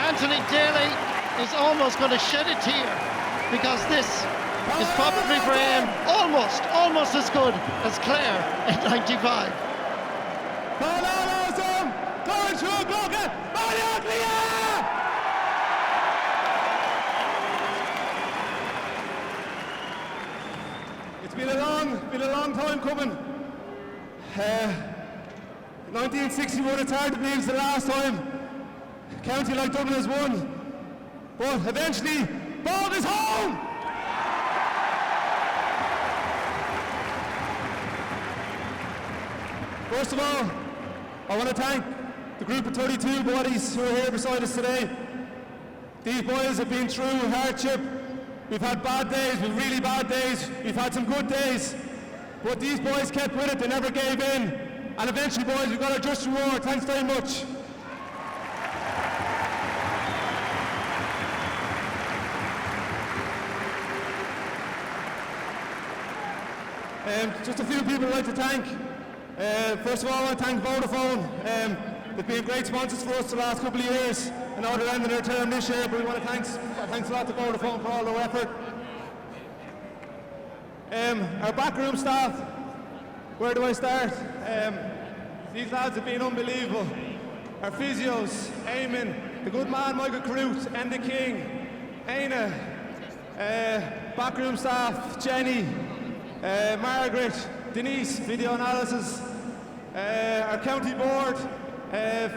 Anthony Daly is almost going to shed a tear, because this is probably for him almost as good as Clare in 95. It's been a long time coming. 1961, it's hard to believe it's the last time a county like Dublin has won. But eventually, Bob is home! First of all, I want to thank the group of 32 bodies who are here beside us today. These boys have been through hardship. We've had bad days, we've really bad days, we've had some good days. But these boys kept with it, they never gave in. And eventually, boys, we've got our just reward. Thanks very much. Just a few people I'd like to thank. First of all, I want to thank Vodafone. They've been great sponsors for us the last couple of years. I know they're ending their term this year, but we want to thanks a lot to Vodafone for all their effort. Our backroom staff, where do I start? These lads have been unbelievable. Our physios, Eamon, the good man Michael Carruth, and the King, Aina, backroom staff, Jenny, Margaret, Denise, video analysis, our county board,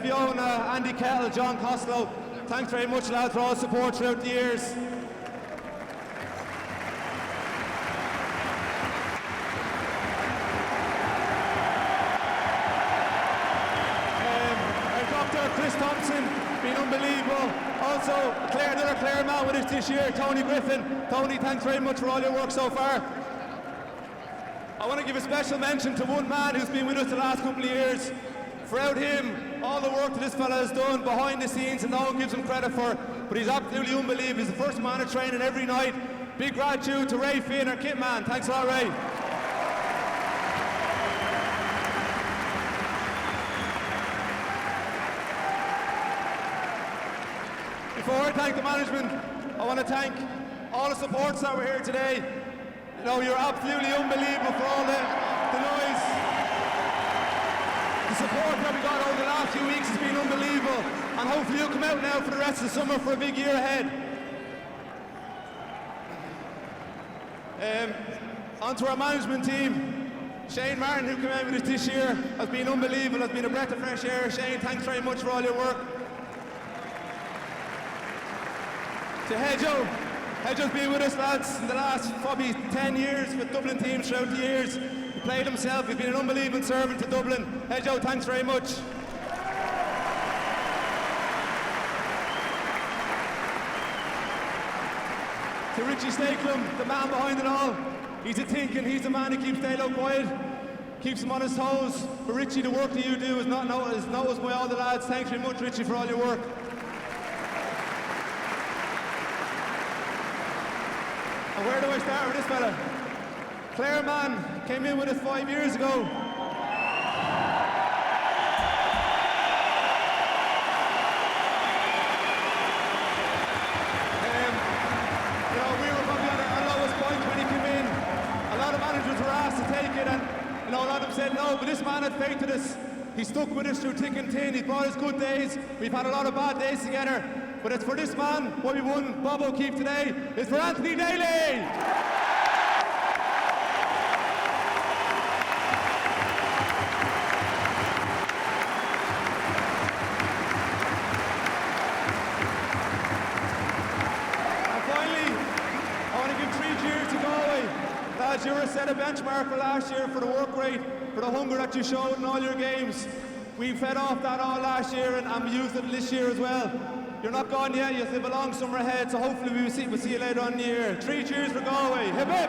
Fiona, Andy Kettle, John Costello. Thanks very much, lads, for all the support throughout the years. Chris Thompson, been unbelievable. Also, another Clare man with us this year, Tony Griffin. Tony, thanks very much for all your work so far. I want to give a special mention to one man who's been with us the last couple of years. Without him, all the work that this fella has done behind the scenes, and no one gives him credit for, but he's absolutely unbelievable. He's the first man at training every night. Big gratitude to Ray Finn, our kit man. Thanks a lot, Ray. Before I thank the management, I want to thank all the supporters that were here today. You know, you're absolutely unbelievable for all the noise. The support that we got over the last few weeks has been unbelievable. And hopefully you'll come out now for the rest of the summer for a big year ahead. On to our management team. Shane Martin, who came out with us this year, has been unbelievable, has been a breath of fresh air. Shane, thanks very much for all your work. To Hedjo's been with us, lads, in the last probably 10 years with Dublin teams throughout the years. He played himself, he's been an unbelievable servant to Dublin. Hedjo, thanks very much. To Richie Stakelum, the man behind it all. He's a thinking, he's the man who keeps Dalo quiet, keeps him on his toes. But Richie, the work that you do is noticed by all the lads. Thanks very much, Richie, for all your work. And where do I start with this fella? Clare man came in with us 5 years ago. You know, we were probably at our lowest point when he came in. A lot of managers were asked to take it, and you know, a lot of them said no, but this man had faith in us. He stuck with us through thick and thin. He brought us good days. We've had a lot of bad days together. But it's for this man, what we won Bob O'Keefe today, it's for Anthony Daly! And finally, I want to give 3 cheers to Galway. Lads, you were set a benchmark for last year for the work rate, for the hunger that you showed in all your games. We fed off that all last year and we used it this year as well. You're not gone yet, you have a long summer ahead, so hopefully we'll see you later on in the year. 3 cheers for Galway. Hip hip!